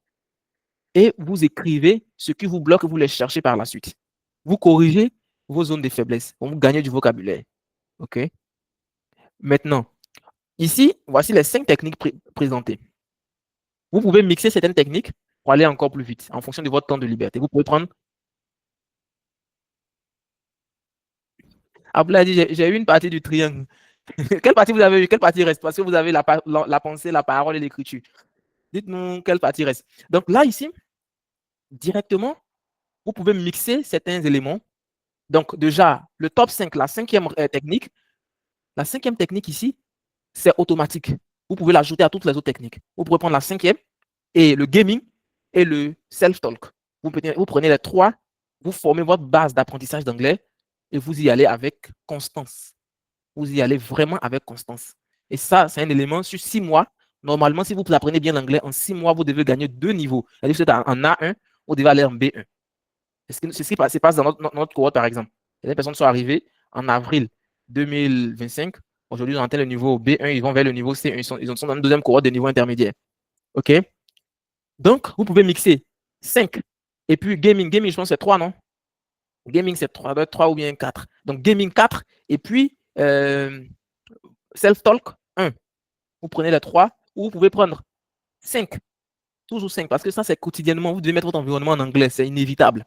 Et vous écrivez ce qui vous bloque, vous les cherchez par la suite. Vous corrigez vos zones de faiblesse, vous gagnez du vocabulaire. OK? Maintenant, ici, voici les 5 techniques présentées. Vous pouvez mixer certaines techniques pour aller encore plus vite en fonction de votre temps de liberté. Vous pouvez prendre. Abla a dit j'ai eu une partie du triangle. Quelle partie vous avez eu? Quelle partie reste? Parce que vous avez la pensée, la parole et l'écriture. Dites-nous quelle partie reste. Donc là, ici, directement, vous pouvez mixer certains éléments. Donc déjà, le top 5, la cinquième technique, la cinquième technique ici, c'est automatique. Vous pouvez l'ajouter à toutes les autres techniques. Vous pouvez prendre la cinquième et le gaming et le self-talk. Vous prenez les trois, vous formez votre base d'apprentissage d'anglais et vous y allez avec constance. Vous y allez vraiment avec constance. Et ça, c'est un élément sur 6 mois. Normalement, si vous apprenez bien l'anglais, en 6 mois, vous devez gagner 2 niveaux. C'est-à-dire que vous êtes en A1, vous devez aller en B1. C'est ce qui se passe dans notre cohorte, par exemple. Les personnes sont arrivées en avril 2025. Aujourd'hui, ils ont atteint le niveau B1, ils vont vers le niveau C1. Ils sont dans une deuxième cohorte de niveau intermédiaire. OK? Donc, vous pouvez mixer 5. Et puis, gaming, je pense que c'est 3, non? Gaming, c'est 3 ou bien 4. Donc, gaming 4. Et puis, self-talk 1. Vous prenez les 3. Ou vous pouvez prendre 5. Toujours 5. Parce que ça, c'est quotidiennement. Vous devez mettre votre environnement en anglais. C'est inévitable.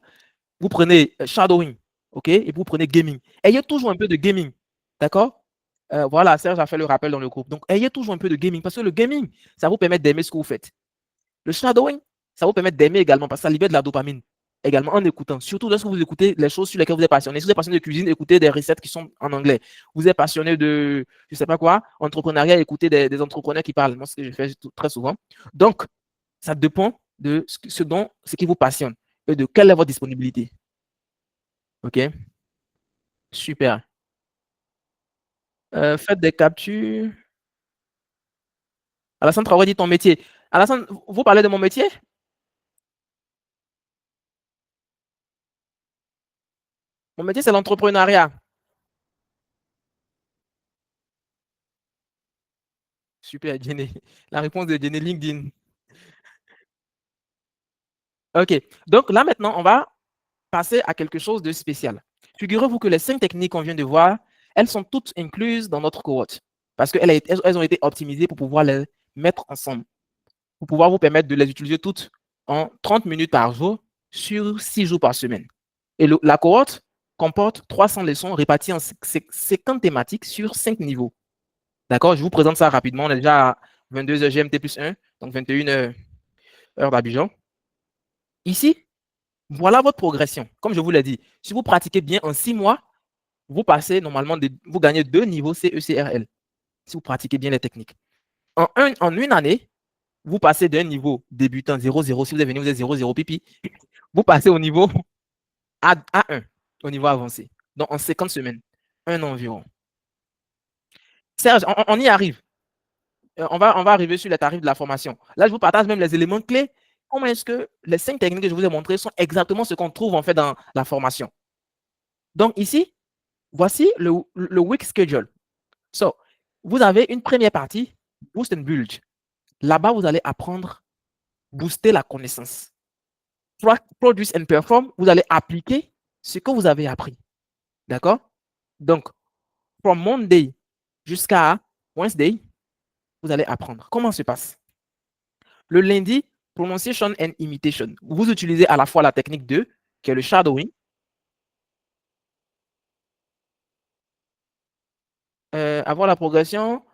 Vous prenez shadowing. OK? Et vous prenez gaming. Ayez toujours un peu de gaming. D'accord? Voilà, Serge a fait le rappel dans le groupe. Donc, ayez toujours un peu de gaming parce que le gaming, ça vous permet d'aimer ce que vous faites. Le shadowing, ça vous permet d'aimer également parce que ça libère de la dopamine également en écoutant. Surtout lorsque vous écoutez les choses sur lesquelles vous êtes passionné. Si vous êtes passionné de cuisine, écoutez des recettes qui sont en anglais. Vous êtes passionné de, je ne sais pas quoi, entrepreneuriat, écoutez des entrepreneurs qui parlent. Moi, c'est ce que je fais très souvent. Donc, ça dépend de ce qui vous passionne et de quelle est votre disponibilité. OK? Super. Faites des captures. Alassane Traoré dit ton métier. Alassane, vous parlez de mon métier? Mon métier, c'est l'entrepreneuriat. Super, Jenny. La réponse de Jenny LinkedIn. OK. Donc là, maintenant, on va passer à quelque chose de spécial. Figurez-vous que les 5 techniques qu'on vient de voir, elles sont toutes incluses dans notre cohorte parce qu'elles ont été optimisées pour pouvoir les mettre ensemble, pour pouvoir vous permettre de les utiliser toutes en 30 minutes par jour sur 6 jours par semaine. Et la cohorte comporte 300 leçons réparties en 50 thématiques sur 5 niveaux. D'accord? Je vous présente ça rapidement. On est déjà à 22h GMT plus 1, donc 21h heure d'Abidjan. Ici, voilà votre progression. Comme je vous l'ai dit, si vous pratiquez bien en 6 mois, vous passez normalement, vous gagnez 2 niveaux CECRL, si vous pratiquez bien les techniques. En une année, vous passez d'un niveau débutant 0,0, si vous êtes venu, vous êtes 0,0 pipi, vous passez au niveau A1, au niveau avancé. Donc en 50 semaines, un an environ. Serge, on y arrive. On va arriver sur les tarifs de la formation. Là, je vous partage même les éléments clés. Comment est-ce que les 5 techniques que je vous ai montrées sont exactement ce qu'on trouve en fait dans la formation. Donc ici, voici le week schedule. So, vous avez une première partie, boost and build. Là-bas, vous allez apprendre, booster la connaissance. Produce and perform, vous allez appliquer ce que vous avez appris. D'accord? Donc, from Monday jusqu'à Wednesday, vous allez apprendre. Comment ça se passe? Le lundi, pronunciation and imitation. Vous utilisez à la fois la technique 2, qui est le shadowing. Avoir la progression,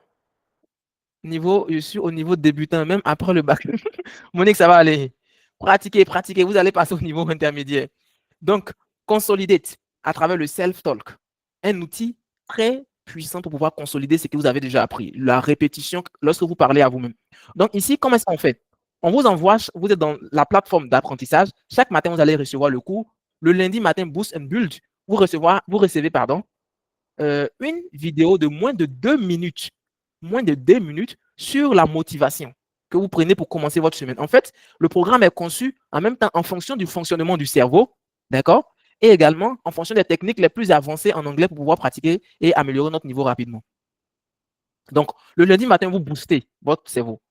je suis au niveau débutant, même après le bac. Monique, ça va aller. Pratiquez, pratiquez, vous allez passer au niveau intermédiaire. Donc, consolidate à travers le self-talk. Un outil très puissant pour pouvoir consolider ce que vous avez déjà appris. La répétition lorsque vous parlez à vous-même. Donc, ici, comment est-ce qu'on fait? On vous envoie, vous êtes dans la plateforme d'apprentissage. Chaque matin, vous allez recevoir le cours. Le lundi matin, Boost and Build, vous recevez une vidéo de moins de 2 minutes. Moins de 2 minutes sur la motivation que vous prenez pour commencer votre semaine. En fait, le programme est conçu en même temps en fonction du fonctionnement du cerveau, d'accord? Et également en fonction des techniques les plus avancées en anglais pour pouvoir pratiquer et améliorer notre niveau rapidement. Donc, le lundi matin, vous boostez votre cerveau.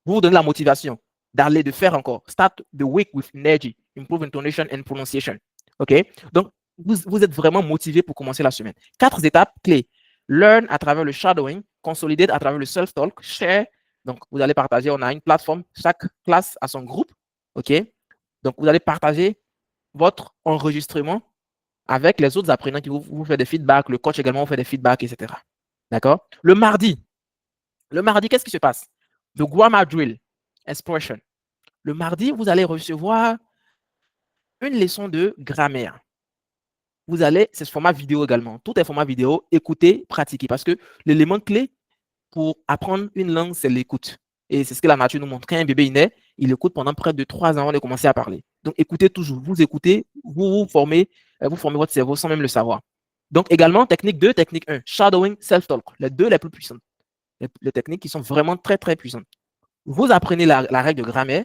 Vous vous donnez la motivation d'aller, de faire encore. Start the week with energy, improve intonation and pronunciation. OK? Donc, vous êtes vraiment motivé pour commencer la semaine. 4 étapes clés. Learn à travers le shadowing, consolidate à travers le self-talk, share. Donc, vous allez partager, on a une plateforme, chaque classe a son groupe. OK? Donc, vous allez partager votre enregistrement avec les autres apprenants qui vous font des feedbacks, le coach également vous fait des feedbacks, etc. D'accord? Le mardi, qu'est-ce qui se passe? The grammar drill, expression. Le mardi, vous allez recevoir une leçon de grammaire. C'est ce format vidéo également. Tout est format vidéo. Écoutez, pratiquez. Parce que l'élément clé pour apprendre une langue, c'est l'écoute. Et c'est ce que la nature nous montre. Quand un bébé est né, il écoute pendant près de 3 ans avant de commencer à parler. Donc, écoutez toujours. Vous écoutez, vous formez votre cerveau sans même le savoir. Donc, également, technique 2, technique 1, shadowing, self-talk. Les deux les plus puissantes. Les techniques qui sont vraiment très, très puissantes. Vous apprenez la règle de grammaire,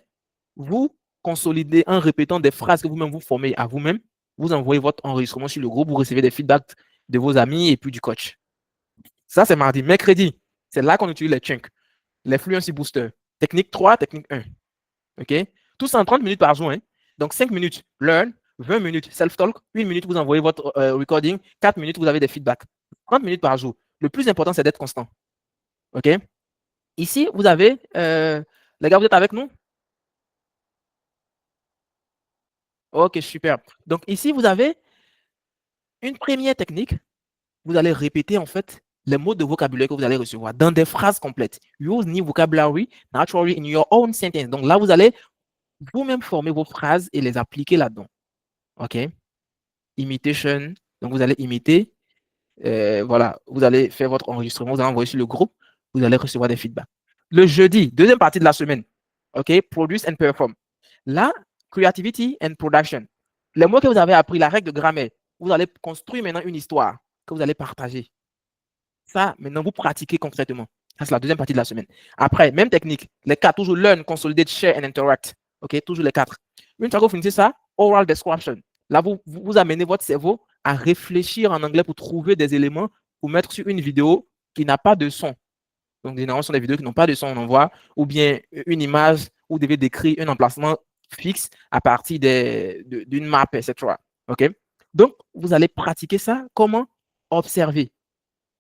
vous consolidez en répétant des phrases que vous-même vous formez à vous-même, vous envoyez votre enregistrement sur le groupe, vous recevez des feedbacks de vos amis et puis du coach. Ça, c'est mardi. Mercredi, c'est là qu'on utilise les chunks, les fluency boosters. Technique 3, technique 1. OK? Tout ça en 30 minutes par jour. Hein? Donc, 5 minutes, learn, 20 minutes, self-talk, 1 minute, vous envoyez votre recording, 4 minutes, vous avez des feedbacks. 30 minutes par jour. Le plus important, c'est d'être constant. OK? Ici, vous avez, les gars, vous êtes avec nous? Ok, super. Donc ici, vous avez Une première technique, vous allez répéter en fait les mots de vocabulaire que vous allez recevoir dans des phrases complètes. Use new vocabulary naturally in your own sentence. Donc là, vous allez vous-même former vos phrases et les appliquer là-dedans. OK? Imitation. Donc, vous allez imiter. Voilà, vous allez faire votre enregistrement, vous allez envoyer sur le groupe, vous allez recevoir des feedbacks. Le jeudi, deuxième partie de la semaine, OK? Produce and perform. Là, creativity and production. Les mots que vous avez appris, la règle de grammaire, vous allez construire maintenant une histoire que vous allez partager. Ça, maintenant, vous pratiquez concrètement. Ça, c'est la deuxième partie de la semaine. Après, même technique. Les quatre, toujours learn, consolidate, share and interact. OK? Toujours les quatre. Une fois que vous finissez ça, oral description. Là, vous amenez votre cerveau à réfléchir en anglais pour trouver des éléments pour mettre sur une vidéo qui n'a pas de son. Donc, généralement, ce sont des vidéos qui n'ont pas de son, on en voit, ou bien une image où vous devez décrire un emplacement fixe à partir d'une map, etc. OK? Donc, vous allez pratiquer ça. Comment? Observer.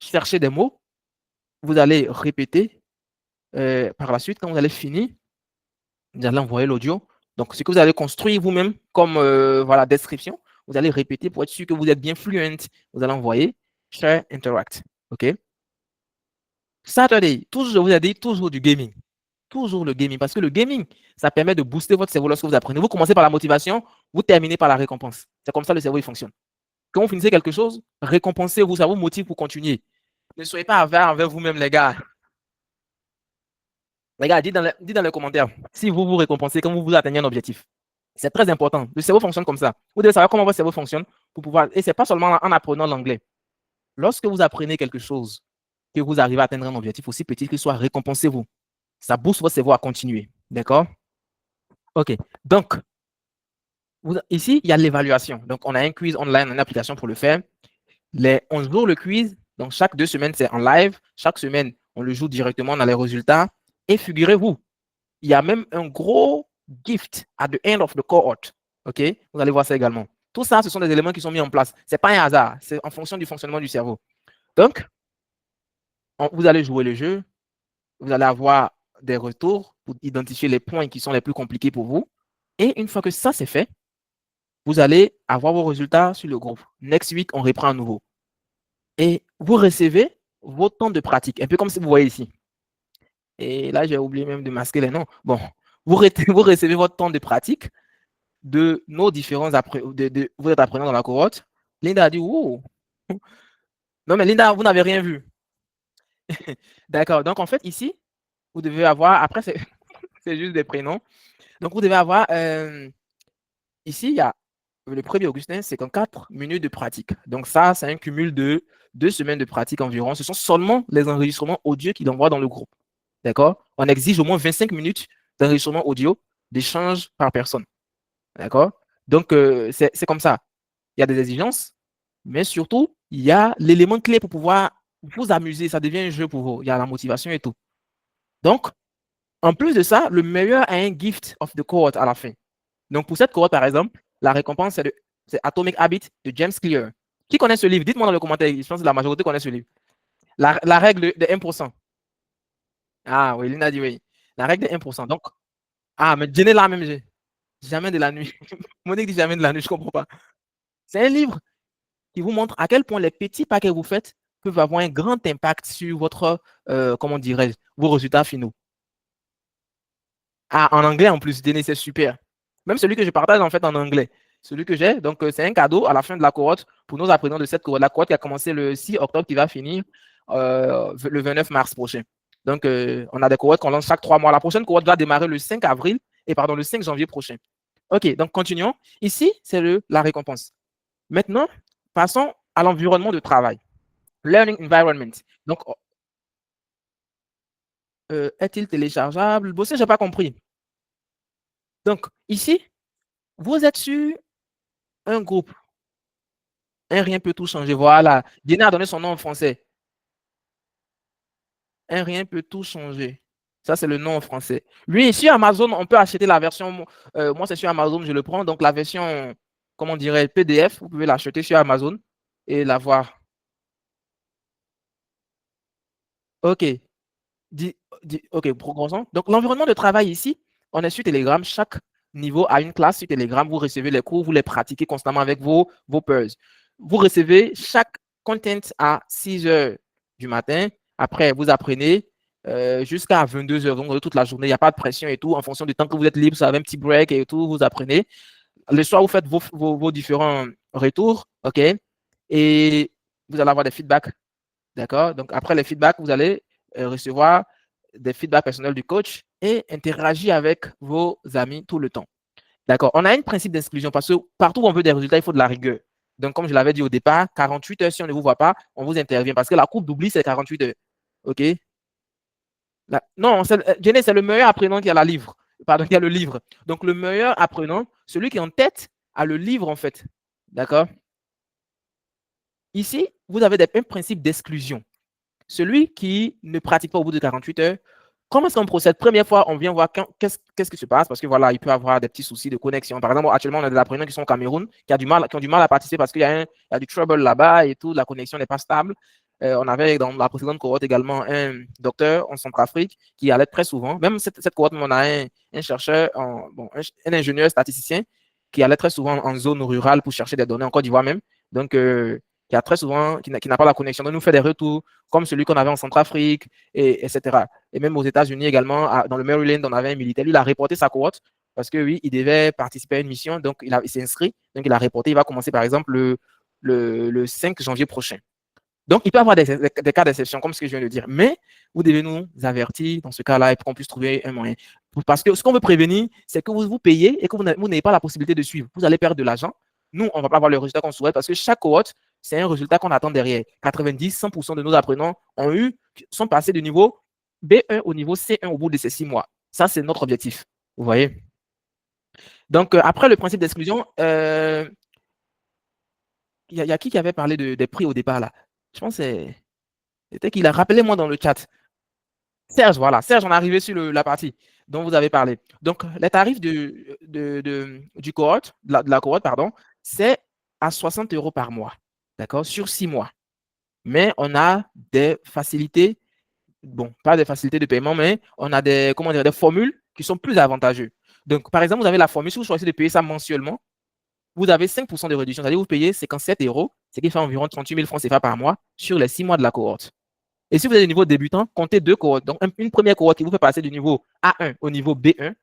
Chercher des mots. Vous allez répéter. Par la suite, quand vous allez finir, vous allez envoyer l'audio. Donc, ce que vous allez construire vous-même comme voilà, description, vous allez répéter pour être sûr que vous êtes bien fluent. Vous allez envoyer, share, interact. OK? Saturday, toujours, je vous ai dit, toujours du gaming. Toujours le gaming. Parce que le gaming, ça permet de booster votre cerveau lorsque vous apprenez. Vous commencez par la motivation, vous terminez par la récompense. C'est comme ça le cerveau il fonctionne. Quand vous finissez quelque chose, récompensez-vous, ça vous motive pour continuer. Ne soyez pas avare envers vous-même, les gars. Les gars, dites dans les commentaires si vous vous récompensez quand vous atteignez un objectif. C'est très important. Le cerveau fonctionne comme ça. Vous devez savoir comment votre cerveau fonctionne pour pouvoir. Et ce n'est pas seulement en apprenant l'anglais. Lorsque vous apprenez quelque chose, que vous arrivez à atteindre un objectif aussi petit qu'il soit, récompensez-vous. Ça booste votre cerveau à continuer. D'accord? OK. Donc, ici, il y a l'évaluation. Donc, on a un quiz online, une application pour le faire. Les 11 jours, le quiz. Donc, chaque 2 semaines, c'est en live. Chaque semaine, on le joue directement dans les résultats. Et figurez-vous, il y a même un gros gift at the end of the cohort. OK? Vous allez voir ça également. Tout ça, ce sont des éléments qui sont mis en place. Ce n'est pas un hasard. C'est en fonction du fonctionnement du cerveau. Donc, vous allez jouer le jeu. Vous allez avoir des retours pour identifier les points qui sont les plus compliqués pour vous. Et une fois que ça, c'est fait, vous allez avoir vos résultats sur le groupe. Next week, on reprend à nouveau. Et vous recevez vos temps de pratique, un peu comme si vous voyez ici. Et là, j'ai oublié même de masquer les noms. Bon, vous recevez votre temps de pratique de nos différents vous êtes apprenants dans la cohorte. Linda a dit, oh. Non, mais Linda, vous n'avez rien vu. D'accord. Donc, en fait, ici, vous devez avoir, après, c'est juste des prénoms. Donc, vous devez avoir, ici, il y a le 1er Augustin, 54 minutes de pratique. Donc, ça, c'est un cumul de 2 semaines de pratique environ. Ce sont seulement les enregistrements audio qu'il envoie dans le groupe. D'accord? On exige au moins 25 minutes d'enregistrement audio, d'échange par personne. D'accord? Donc, c'est comme ça. Il y a des exigences, mais surtout, il y a l'élément clé pour pouvoir vous amuser. Ça devient un jeu pour vous. Il y a la motivation et tout. Donc, en plus de ça, le meilleur a un gift of the cohort à la fin. Donc, pour cette cohorte, par exemple, la récompense, c'est Atomic Habit de James Clear. Qui connaît ce livre? Dites-moi dans le commentaire. Je pense que la majorité connaît ce livre. La règle de 1%. Ah oui, Lina dit oui. La règle de 1%. Donc, mais Jenny là même, jamais de la nuit. Monique dit jamais de la nuit, je ne comprends pas. C'est un livre qui vous montre à quel point les petits pas que vous faites peuvent avoir un grand impact sur votre, comment dirais-je, vos résultats finaux. Ah, en anglais en plus, Denis, c'est super. Même celui que je partage en fait en anglais. Celui que j'ai, donc c'est un cadeau à la fin de la cohorte pour nos apprenants de cette cohorte. La cohorte qui a commencé le 6 octobre, qui va finir le 29 mars prochain. Donc, on a des cohortes qu'on lance chaque 3 mois. La prochaine cohorte va démarrer le 5 avril et pardon, le 5 janvier prochain. OK, donc continuons. Ici, c'est la récompense. Maintenant, passons à l'environnement de travail. Learning environment. Donc, est-il téléchargeable? Bon, ça, je n'ai pas compris. Donc, ici, vous êtes sur un groupe. Un rien peut tout changer. Voilà. Dieu a donné son nom en français. Un rien peut tout changer. Ça, c'est le nom en français. Lui, sur Amazon, on peut acheter la version. Moi, c'est sur Amazon, je le prends. Donc, la version, comment dirais PDF, vous pouvez l'acheter sur Amazon et l'avoir. OK. OK, progressons. Donc, l'environnement de travail ici, on est sur Telegram. Chaque niveau a une classe sur Telegram. Vous recevez les cours, vous les pratiquez constamment avec vos pairs. vous recevez chaque content à 6 heures du matin. Après, vous apprenez jusqu'à 22 heures, donc toute la journée. Il n'y a pas de pression et tout. En fonction du temps que vous êtes libre, ça avez un petit break et tout, vous apprenez. Le soir, vous faites vos différents retours, OK? Et vous allez avoir des feedbacks, d'accord? Donc, après les feedbacks, vous allez recevoir des feedbacks personnels du coach et interagir avec vos amis tout le temps. D'accord. On a un principe d'exclusion parce que partout où on veut des résultats, il faut de la rigueur. Donc, comme je l'avais dit au départ, 48 heures, si on ne vous voit pas, on vous intervient parce que la courbe d'oubli, c'est 48 heures. OK? Non, Jenny, c'est le meilleur apprenant qui a la livre. Pardon, qui a le livre. Donc, le meilleur apprenant, celui qui est en tête, a le livre, en fait. D'accord? Ici, vous avez un principe d'exclusion. Celui qui ne pratique pas au bout de 48 heures, comment est-ce qu'on procède? Première fois, on vient voir qu'est-ce qui se passe parce que voilà, il peut avoir des petits soucis de connexion. Par exemple, actuellement, on a des apprenants qui sont au Cameroun, qui ont du mal à participer parce qu'il y a du trouble là-bas et tout, la connexion n'est pas stable. On avait dans la précédente cohorte également un docteur en Centrafrique qui allait très souvent. Même cette cohorte, on a un chercheur, un ingénieur statisticien qui allait très souvent en zone rurale pour chercher des données en Côte d'Ivoire même. Donc, qui a très souvent, qui n'a pas la connexion. Donc, nous fait des retours comme celui qu'on avait en Centrafrique, etc. Et même aux États-Unis également, dans le Maryland, on avait un militaire. Lui, il a reporté sa cohorte parce que oui, il devait participer à une mission. Donc, il s'est inscrit. Donc, il a reporté. Il va commencer, par exemple, le 5 janvier prochain. Donc, il peut y avoir des cas d'exception, comme ce que je viens de dire. Mais vous devez nous avertir dans ce cas-là et pour qu'on puisse trouver un moyen. Parce que ce qu'on veut prévenir, c'est que vous payez et que vous n'avez pas la possibilité de suivre. Vous allez perdre de l'argent. Nous, on ne va pas avoir le résultat qu'on souhaite parce que chaque cohorte, c'est un résultat qu'on attend derrière. 90-100% de nos apprenants sont passés du niveau B1 au niveau C1 au bout de ces 6 mois. Ça, c'est notre objectif. Vous voyez? Donc, après le principe d'exclusion, il y a qui avait parlé des prix au départ là? Je pense que c'était qu'il a rappelé moi dans le chat. Serge, voilà. Serge, on est arrivé sur la partie dont vous avez parlé. Donc, les tarifs du cohorte, de la cohorte, pardon, c'est à 60 € par mois. D'accord? Sur 6 mois. Mais on a des facilités, bon, pas des facilités de paiement, mais on a des formules qui sont plus avantageuses. Donc, par exemple, vous avez la formule, si vous choisissez de payer ça mensuellement, vous avez 5% de réduction, c'est-à-dire que vous payez 57 €, ce qui fait environ 38 000 francs CFA par mois sur les 6 mois de la cohorte. Et si vous êtes au niveau débutant, comptez 2 cohortes. Donc, une première cohorte qui vous fait passer du niveau A1 au niveau B1.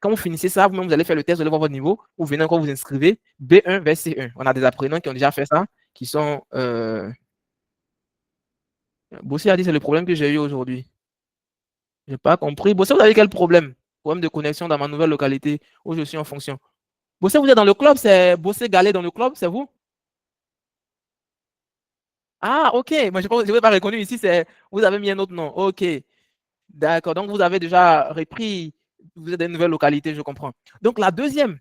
Quand vous finissez ça, vous-même, vous allez faire le test, vous allez voir votre niveau. Vous venez encore vous inscrivez B1 vers C1. On a des apprenants qui ont déjà fait ça, qui sont. Bossé a dit c'est le problème que j'ai eu aujourd'hui. Je n'ai pas compris. Bossé, vous avez quel problème? Problème de connexion dans ma nouvelle localité où je suis en fonction. Bossé, vous êtes dans le club, c'est Bossé Galet dans le club, c'est vous? Ah, ok. Moi, je ne vous ai pas reconnu ici, vous avez mis un autre nom. Ok. D'accord. Donc, vous avez déjà repris, vous êtes dans une nouvelle localité, je comprends. Donc, la deuxième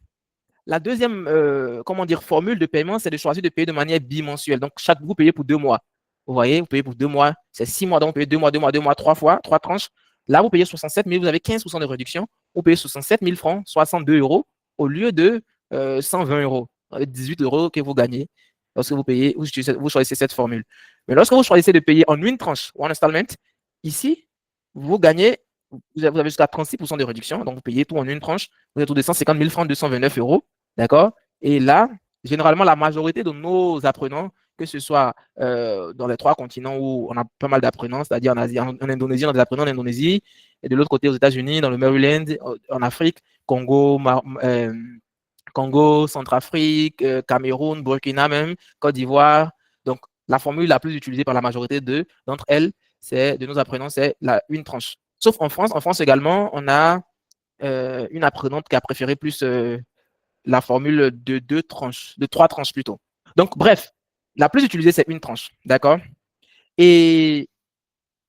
comment dire, formule de paiement, c'est de choisir de payer de manière bimensuelle. Donc, vous payez pour 2 mois. Vous voyez, vous payez pour 2 mois, c'est 6 mois, donc vous payez 2 mois, 2 mois, 2 mois, 3 fois, 3 tranches. Là, vous payez 67 000, vous avez 15% de réduction. Vous payez 67 000 francs, 62 € au lieu de 120 €. 18 € que vous gagnez lorsque vous choisissez cette formule. Mais lorsque vous choisissez de payer en une tranche, one installment, ici, vous gagnez, vous avez jusqu'à 36% de réduction. Donc, vous payez tout en une tranche. Vous êtes autour de 150 000 francs, 229 €. D'accord? Et là, généralement, la majorité de nos apprenants, que ce soit dans les 3 continents où on a pas mal d'apprenants, c'est-à-dire en Asie, en Indonésie, on a des apprenants en Indonésie, et de l'autre côté aux États-Unis, dans le Maryland, en Afrique, Congo, Centrafrique, Cameroun, Burkina même, Côte d'Ivoire. Donc, la formule la plus utilisée par la majorité d'entre elles, de nos apprenants, c'est une tranche. Sauf en France. En France également, on a une apprenante qui a préféré plus la formule de 2 tranches, de 3 tranches plutôt. Donc, bref, la plus utilisée, c'est une tranche. D'accord? Et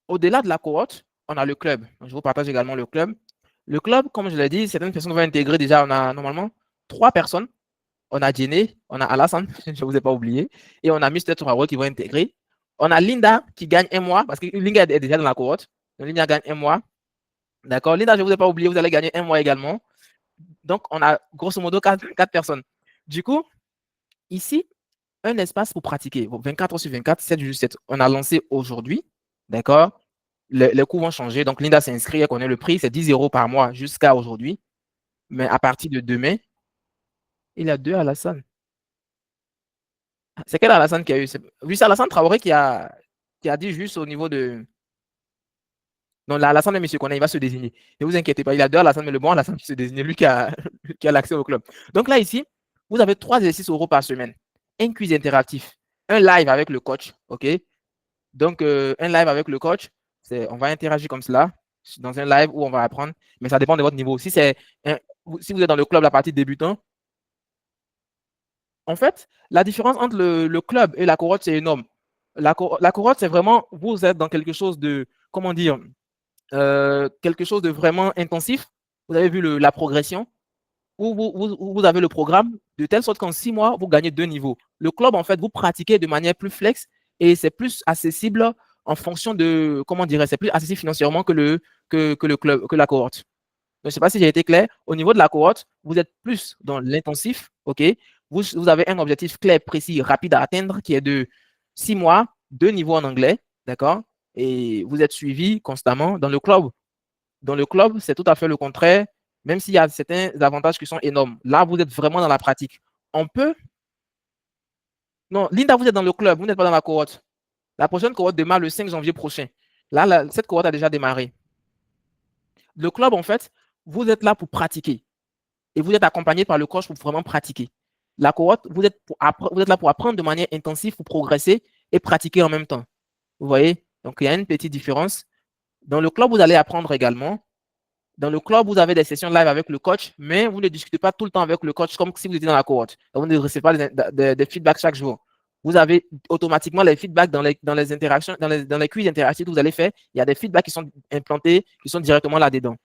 au-delà de la cohorte, on a le club. Je vous partage également le club. Le club, comme je l'ai dit, certaines personnes vont intégrer déjà. On a normalement 3 personnes. On a Jenny, on a Alassane, je ne vous ai pas oublié, et on a Mr. Traoré qui va intégrer. On a Linda qui gagne 1 mois, parce que Linda est déjà dans la cohorte. Donc, Linda gagne 1 mois. D'accord? Linda, je ne vous ai pas oublié, vous allez gagner 1 mois également. Donc, on a grosso modo 4 personnes. Du coup, ici, un espace pour pratiquer. 24 heures sur 24, 7 jours sur 7. On a lancé aujourd'hui. D'accord? Les coûts vont changer. Donc, Linda s'est inscrite, elle connaît le prix. C'est 10 € par mois jusqu'à aujourd'hui. Mais à partir de demain, il y a 2 à la salle. C'est quel Alassane qui a eu? Oui, c'est Alassane Traoré qui a dit juste au niveau de. Non, l'Alassane, monsieur Koné, il va se désigner. Ne vous inquiétez pas, il a deux Alassane, mais le bon Alassane qui se désigne, lui qui a, qui a l'accès au club. Donc là, ici, vous avez 3 exercices euros par semaine. Un quiz interactif, un live avec le coach, OK? Donc, un live avec le coach, on va interagir comme cela, dans un live où on va apprendre, mais ça dépend de votre niveau. Si vous êtes dans le club, la partie débutant, en fait, la différence entre le club et la cohorte, c'est énorme. La cohorte, c'est vraiment, vous êtes dans quelque chose de, comment dire, quelque chose de vraiment intensif. Vous avez vu la progression, où vous avez le programme, de telle sorte qu'en 6 mois, vous gagnez 2 niveaux. Le club, en fait, vous pratiquez de manière plus flex et c'est plus accessible en fonction de, comment dirais c'est plus accessible financièrement que le club, que la cohorte. Je ne sais pas si j'ai été clair. Au niveau de la cohorte, vous êtes plus dans l'intensif, OK? Vous avez un objectif clair, précis, rapide à atteindre qui est de 6 mois, 2 niveaux en anglais, d'accord? Et vous êtes suivi constamment dans le club. Dans le club, c'est tout à fait le contraire, même s'il y a certains avantages qui sont énormes. Là, vous êtes vraiment dans la pratique. On peut. Non, Linda, vous êtes dans le club, vous n'êtes pas dans la cohorte. La prochaine cohorte démarre le 5 janvier prochain. Là, cette cohorte a déjà démarré. Le club, en fait, vous êtes là pour pratiquer. Et vous êtes accompagné par le coach pour vraiment pratiquer. La cohorte, vous êtes là pour apprendre de manière intensive, pour progresser et pratiquer en même temps. Vous voyez? Donc, il y a une petite différence. Dans le club, vous allez apprendre également. Dans le club, vous avez des sessions live avec le coach, mais vous ne discutez pas tout le temps avec le coach comme si vous étiez dans la cohorte. Donc, vous ne recevez pas des feedbacks chaque jour. Vous avez automatiquement les feedbacks dans les interactions, dans les quiz interactifs que vous allez faire. Il y a des feedbacks qui sont implantés, qui sont directement là-dedans.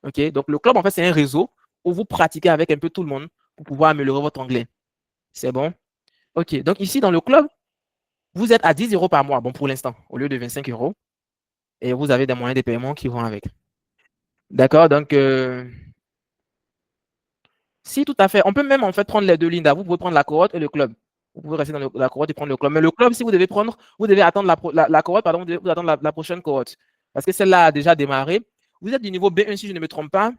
OK? Donc, le club, en fait, c'est un réseau où vous pratiquez avec un peu tout le monde pour pouvoir améliorer votre anglais. C'est bon? OK. Donc, ici, dans le club, vous êtes à 10 euros par mois, bon, pour l'instant, au lieu de 25 euros. Et vous avez des moyens de paiement qui vont avec. D'accord? Donc, si, tout à fait. On peut même, en fait, prendre les deux lignes. Vous pouvez prendre la cohorte et le club. Vous pouvez rester dans la cohorte et prendre le club. Mais le club, si vous devez prendre, vous devez attendre la cohorte, pardon, vous devez attendre la prochaine cohorte. Parce que celle-là a déjà démarré. Vous êtes du niveau B1, si je ne me trompe pas.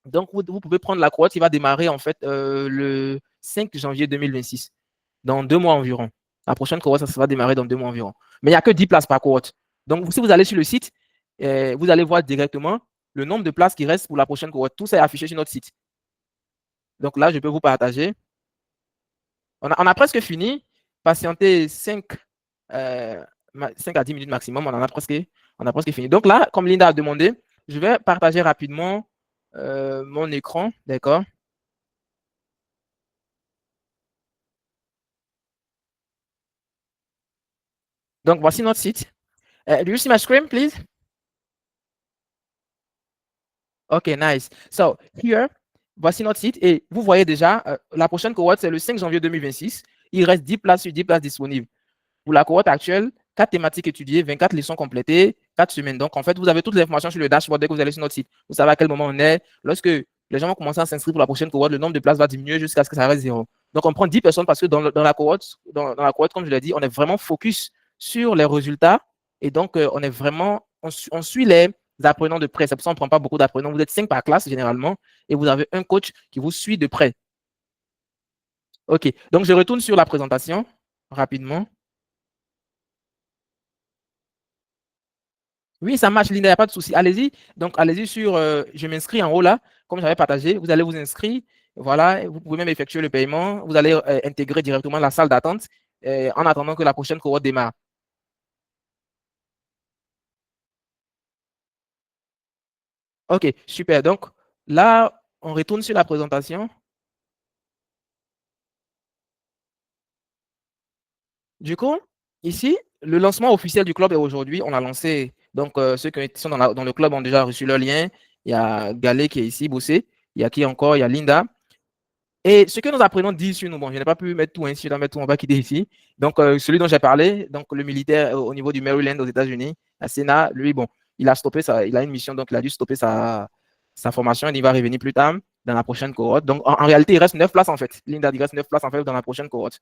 Donc, vous pouvez prendre la cohorte qui va démarrer en fait le 5 janvier 2026, dans 2 mois environ. La prochaine cohorte, ça va démarrer dans 2 mois environ. Mais il n'y a que 10 places par cohorte. Donc, si vous allez sur le site, vous allez voir directement le nombre de places qui restent pour la prochaine cohorte. Tout ça est affiché sur notre site. Donc là, je peux vous partager. On a presque fini. Patientez 5 à 10 minutes maximum. On a presque fini. Donc là, comme Linda a demandé, je vais partager rapidement mon écran. D'accord? Donc, voici notre site. Do you see my screen, please? OK, nice. So, here, voici notre site. Et vous voyez déjà, la prochaine cohorte, c'est le 5 janvier 2026. Il reste 10 places sur 10 places disponibles. Pour la cohorte actuelle, 4 thématiques étudiées, 24 leçons complétées, 4 semaines. Donc, en fait, vous avez toutes les informations sur le dashboard dès que vous allez sur notre site. Vous savez à quel moment on est. Lorsque les gens vont commencer à s'inscrire pour la prochaine cohorte, le nombre de places va diminuer jusqu'à ce que ça reste zéro. Donc, on prend 10 personnes parce que dans la cohorte, comme je l'ai dit, on est vraiment focus sur les résultats. Et donc, on suit les apprenants de près. C'est pour ça qu'on ne prend pas beaucoup d'apprenants. Vous êtes 5 par classe généralement et vous avez un coach qui vous suit de près. OK. Donc, je retourne sur la présentation rapidement. Oui, ça marche, Linda, il n'y a pas de souci. Allez-y. Donc, allez-y sur je m'inscris en haut là, comme j'avais partagé. Vous allez vous inscrire. Voilà, vous pouvez même effectuer le paiement. Vous allez intégrer directement la salle d'attente en attendant que la prochaine cohorte démarre. OK, super. Donc, là, on retourne sur la présentation. Du coup, ici, le lancement officiel du club est aujourd'hui. On a lancé. Donc, ceux qui sont dans le club ont déjà reçu leur lien. Il y a Galé qui est ici, Bossé. Il y a qui encore? Il y a Linda. Et ce que nous apprenons dit sur nous, bon, je n'ai pas pu mettre tout, je dois mettre tout, on va quitter ici. Donc, celui dont j'ai parlé, donc le militaire au niveau du Maryland aux États-Unis, à Sénat, lui, bon, il a stoppé il a une mission, donc il a dû stopper sa formation et il va revenir plus tard dans la prochaine cohorte. Donc, en réalité, il reste 9 places en fait. Linda, il reste 9 places en fait dans la prochaine cohorte.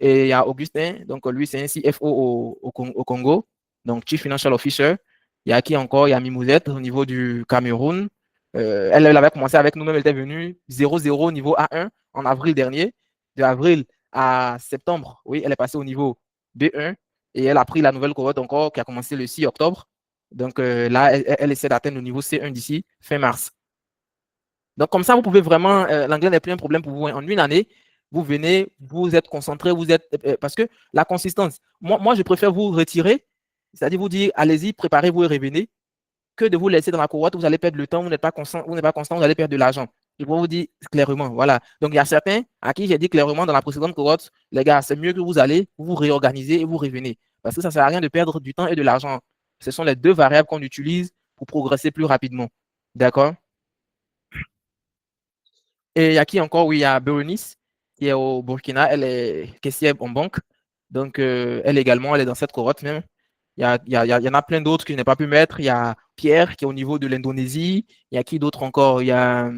Et il y a Augustin, donc lui, c'est un CFO au Congo, donc Chief Financial Officer. Il y a qui encore? Il y a Mimouzette au niveau du Cameroun. Elle avait commencé avec nous-mêmes, elle était venue 0-0 niveau A1 en avril dernier. De avril à septembre. Oui, elle est passée au niveau B1 et elle a pris la nouvelle cohorte encore qui a commencé le 6 octobre. Donc là, elle essaie d'atteindre le niveau C1 d'ici fin mars. Donc comme ça, vous pouvez vraiment, l'anglais n'est plus un problème pour vous. En une année, vous venez, vous êtes concentré, vous êtes, parce que la consistance, moi, je préfère vous retirer, c'est-à-dire vous dire, allez-y, préparez-vous et revenez, que de vous laisser dans la cohorte, vous allez perdre le temps, vous n'êtes pas constant, vous allez perdre de l'argent. Je peux vous dire clairement, voilà. Donc, il y a certains à qui j'ai dit clairement dans la précédente cohorte, les gars, c'est mieux que vous allez, vous vous réorganisez et vous revenez. Parce que ça ne sert à rien de perdre du temps et de l'argent. Ce sont les deux variables qu'on utilise pour progresser plus rapidement. D'accord? Et il y a qui encore? Oui, il y a Bérénice, qui est au Burkina. Elle est caissière en banque. Donc, elle également, elle est dans cette cohorte même. Il y en a plein d'autres que je n'ai pas pu mettre. Il y a Pierre qui est au niveau de l'Indonésie. Il y a qui d'autre encore? Il y a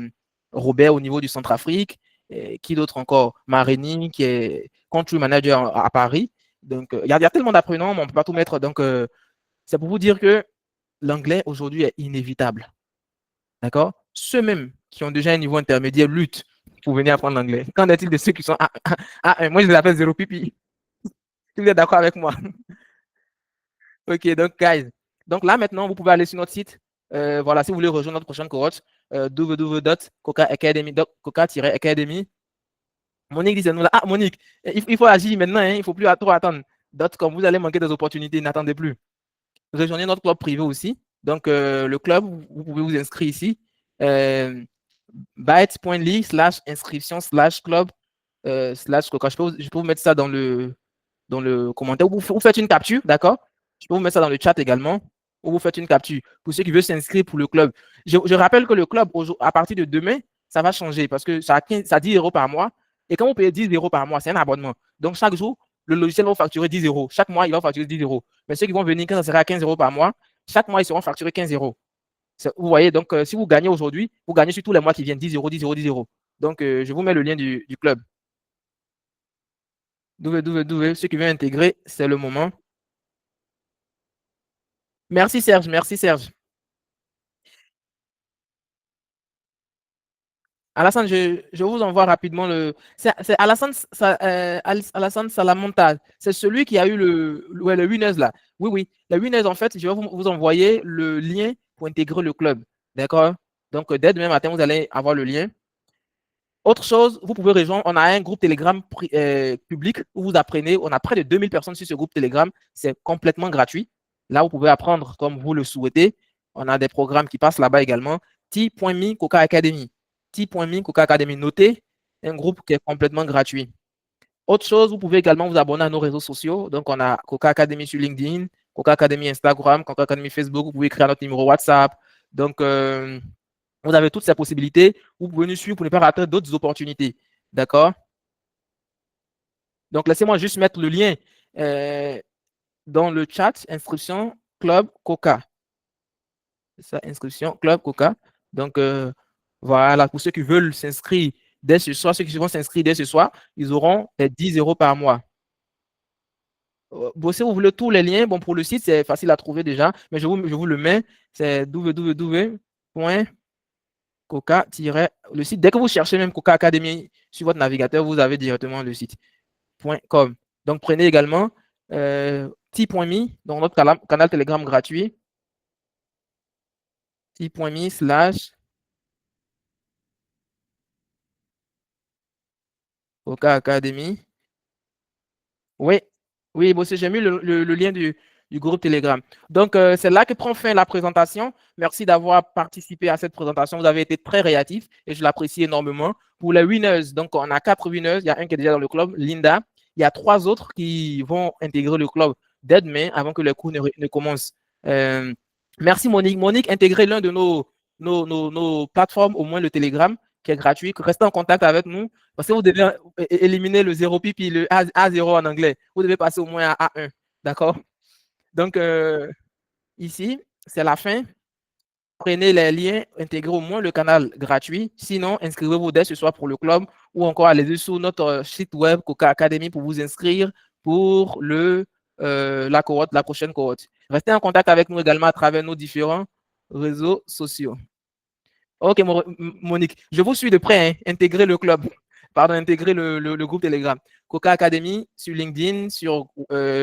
Robert au niveau du Centrafrique. Et qui d'autre encore? Marini qui est country manager à Paris. Donc, il y a tellement d'apprenants, mais on ne peut pas tout mettre. Donc, c'est pour vous dire que l'anglais aujourd'hui est inévitable. D'accord? Ceux-mêmes qui ont déjà un niveau intermédiaire luttent pour venir apprendre l'anglais. Qu'en est-il de ceux qui sont A1? Moi, je les appelle zéro pipi. Si vous êtes d'accord avec moi. Ok, donc, guys. Donc là, maintenant, vous pouvez aller sur notre site. Voilà, si vous voulez rejoindre notre prochaine cohorte, www.coca-academy. Monique dit c'est nous là. Ah, Monique, il faut agir maintenant, hein, il ne faut plus trop attendre. .com, vous allez manquer des opportunités, n'attendez plus. Rejoignez notre club privé aussi. Donc, le club, vous pouvez vous inscrire ici. bytes.ly/inscription/club /coca. Je peux vous mettre ça dans le commentaire. Vous faites une capture, d'accord? Je peux vous mettre ça dans le chat également. Ou vous faites une capture pour ceux qui veulent s'inscrire pour le club. Je rappelle que le club, à partir de demain, ça va changer parce que ça a 10 euros par mois. Et quand vous payez 10 euros par mois, c'est un abonnement. Donc, chaque jour, le logiciel va vous facturer 10 euros. Chaque mois, il va vous facturer 10 euros. Mais ceux qui vont venir, quand ça sera à 15 euros par mois, chaque mois, ils seront facturés 15 euros. Vous voyez, donc, si vous gagnez aujourd'hui, vous gagnez sur tous les mois qui viennent 10 euros, 10 euros, 10 euros. Donc, je vous mets le lien du club. Ceux qui veulent intégrer, c'est le moment. Merci Serge, merci Serge. Alassane, je vous envoie rapidement le. C'est Alassane Salamonta. C'est celui qui a eu le winners là. Oui, oui. Le winners, en fait, je vais vous envoyer le lien pour intégrer le club. D'accord? Donc, dès demain matin, vous allez avoir le lien. Autre chose, vous pouvez rejoindre, on a un groupe Telegram public où vous apprenez, on a près de 2000 personnes sur ce groupe Telegram, c'est complètement gratuit. Là, vous pouvez apprendre comme vous le souhaitez. On a des programmes qui passent là-bas également. T.me Coca Academy. T.me Coca Academy. Notez, un groupe qui est complètement gratuit. Autre chose, vous pouvez également vous abonner à nos réseaux sociaux. Donc, on a Coca Academy sur LinkedIn, Coca Academy Instagram, Coca Academy Facebook. Vous pouvez créer notre numéro WhatsApp. Donc, vous avez toutes ces possibilités. Vous pouvez nous suivre pour ne pas rater d'autres opportunités. D'accord? Donc, laissez-moi juste mettre le lien dans le chat. Inscription Club Coca. C'est ça, inscription Club Coca. Donc, voilà, pour ceux qui veulent s'inscrire dès ce soir, ceux qui vont s'inscrire dès ce soir, ils auront 10 euros par mois. Bon, si vous voulez tous les liens, bon, pour le site, c'est facile à trouver déjà, mais je vous le mets. C'est www.coca- le site. Dès que vous cherchez même Coca Academy sur votre navigateur, vous avez directement le site .com. Donc, prenez également t.me, donc notre canal Telegram gratuit, t.me / Coca Academy. Oui, oui, bon, j'ai mis le lien du groupe Telegram. Donc, c'est là que prend fin la présentation. Merci d'avoir participé à cette présentation. Vous avez été très réactifs et je l'apprécie énormément. Pour les winners, donc on a 4 winners. Il y a un qui est déjà dans le club, Linda. Il y a 3 autres qui vont intégrer le club dès demain avant que les cours ne commencent. Merci Monique. Monique, intégrez l'un de nos plateformes, au moins le Telegram, qui est gratuit. Restez en contact avec nous. Parce que vous devez éliminer le 0 pipi, le A0 en anglais. Vous devez passer au moins à A1. D'accord? Donc, ici, c'est la fin. Prenez les liens, intégrez au moins le canal gratuit. Sinon, inscrivez-vous dès ce soir pour le club ou encore allez sur notre site web Coca Academy pour vous inscrire pour la cohorte, la prochaine cohorte. Restez en contact avec nous également à travers nos différents réseaux sociaux. Ok, Monique, je vous suis de près, hein, intégrez le club. pardon, intégrer le groupe Telegram. Coca Academy sur LinkedIn, sur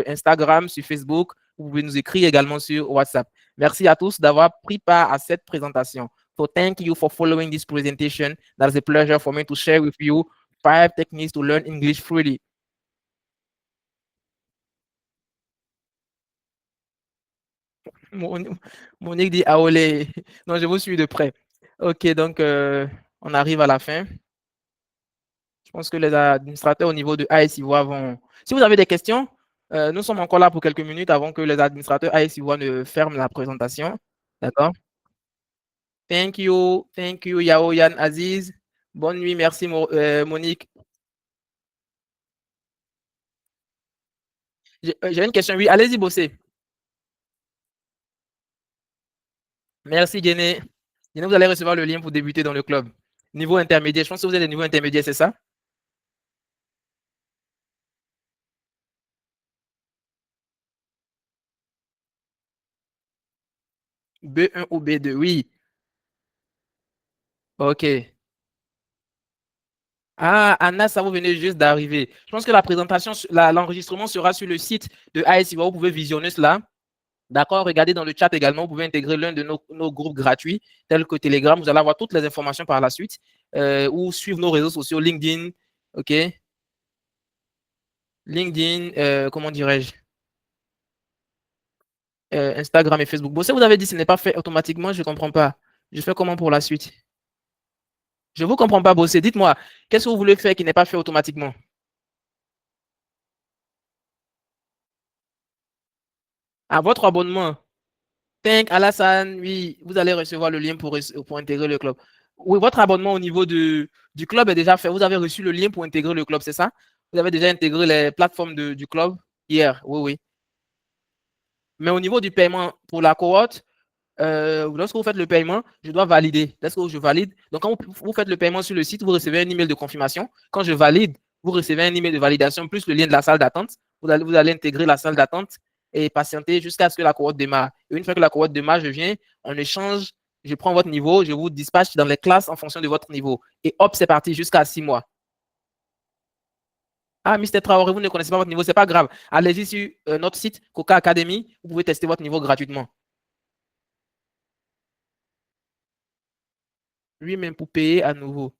Instagram, sur Facebook. Vous pouvez nous écrire également sur WhatsApp. Merci à tous d'avoir pris part à cette présentation. So thank you for following this presentation. That is a pleasure for me to share with you 5 techniques to learn English freely. Monique dit Aolé. Non, je vous suis de près. Ok, donc on arrive à la fin. Je pense que les administrateurs au niveau de AS Ivoire vont. Si vous avez des questions, nous sommes encore là pour quelques minutes avant que les administrateurs AS Ivoire ne ferment la présentation. D'accord? Thank you, Yao Yan Aziz. Bonne nuit, merci Monique. J'ai une question, oui, allez-y bosser. Merci Guéné. Guéné, vous allez recevoir le lien pour débuter dans le club. Niveau intermédiaire, je pense que vous êtes au niveau intermédiaire, c'est ça? B1 ou B2, oui. Ok. Ah, Anna, ça vous venez juste d'arriver. Je pense que la présentation, l'enregistrement sera sur le site de AS Ivoire. Vous pouvez visionner cela. D'accord, regardez dans le chat également. Vous pouvez intégrer l'un de nos groupes gratuits, tels que Telegram. Vous allez avoir toutes les informations par la suite. Ou suivre nos réseaux sociaux, LinkedIn. OK. LinkedIn, comment dirais-je? Instagram et Facebook. Bon, si vous avez dit que ce n'est pas fait automatiquement, je ne comprends pas. Je fais comment pour la suite? Je ne vous comprends pas, Bossé. Dites-moi, qu'est-ce que vous voulez faire qui n'est pas fait automatiquement? À votre abonnement. Thank Alassane, oui, vous allez recevoir le lien pour intégrer le club. Oui, votre abonnement au niveau du club est déjà fait. Vous avez reçu le lien pour intégrer le club, c'est ça? Vous avez déjà intégré les plateformes du club hier? Oui, oui. Mais au niveau du paiement pour la cohorte, lorsque vous faites le paiement, je dois valider. Lorsque je valide, donc quand vous faites le paiement sur le site, vous recevez un email de confirmation. Quand je valide, vous recevez un email de validation plus le lien de la salle d'attente. Vous allez intégrer la salle d'attente et patienter jusqu'à ce que la cohorte démarre. Et une fois que la cohorte démarre, je viens, on échange, je prends votre niveau, je vous dispatche dans les classes en fonction de votre niveau. Et hop, c'est parti jusqu'à 6 mois. Ah, Mr. Traoré, vous ne connaissez pas votre niveau, c'est pas grave. Allez-y sur notre site Coca Academy, vous pouvez tester votre niveau gratuitement. Lui-même pour payer à nouveau.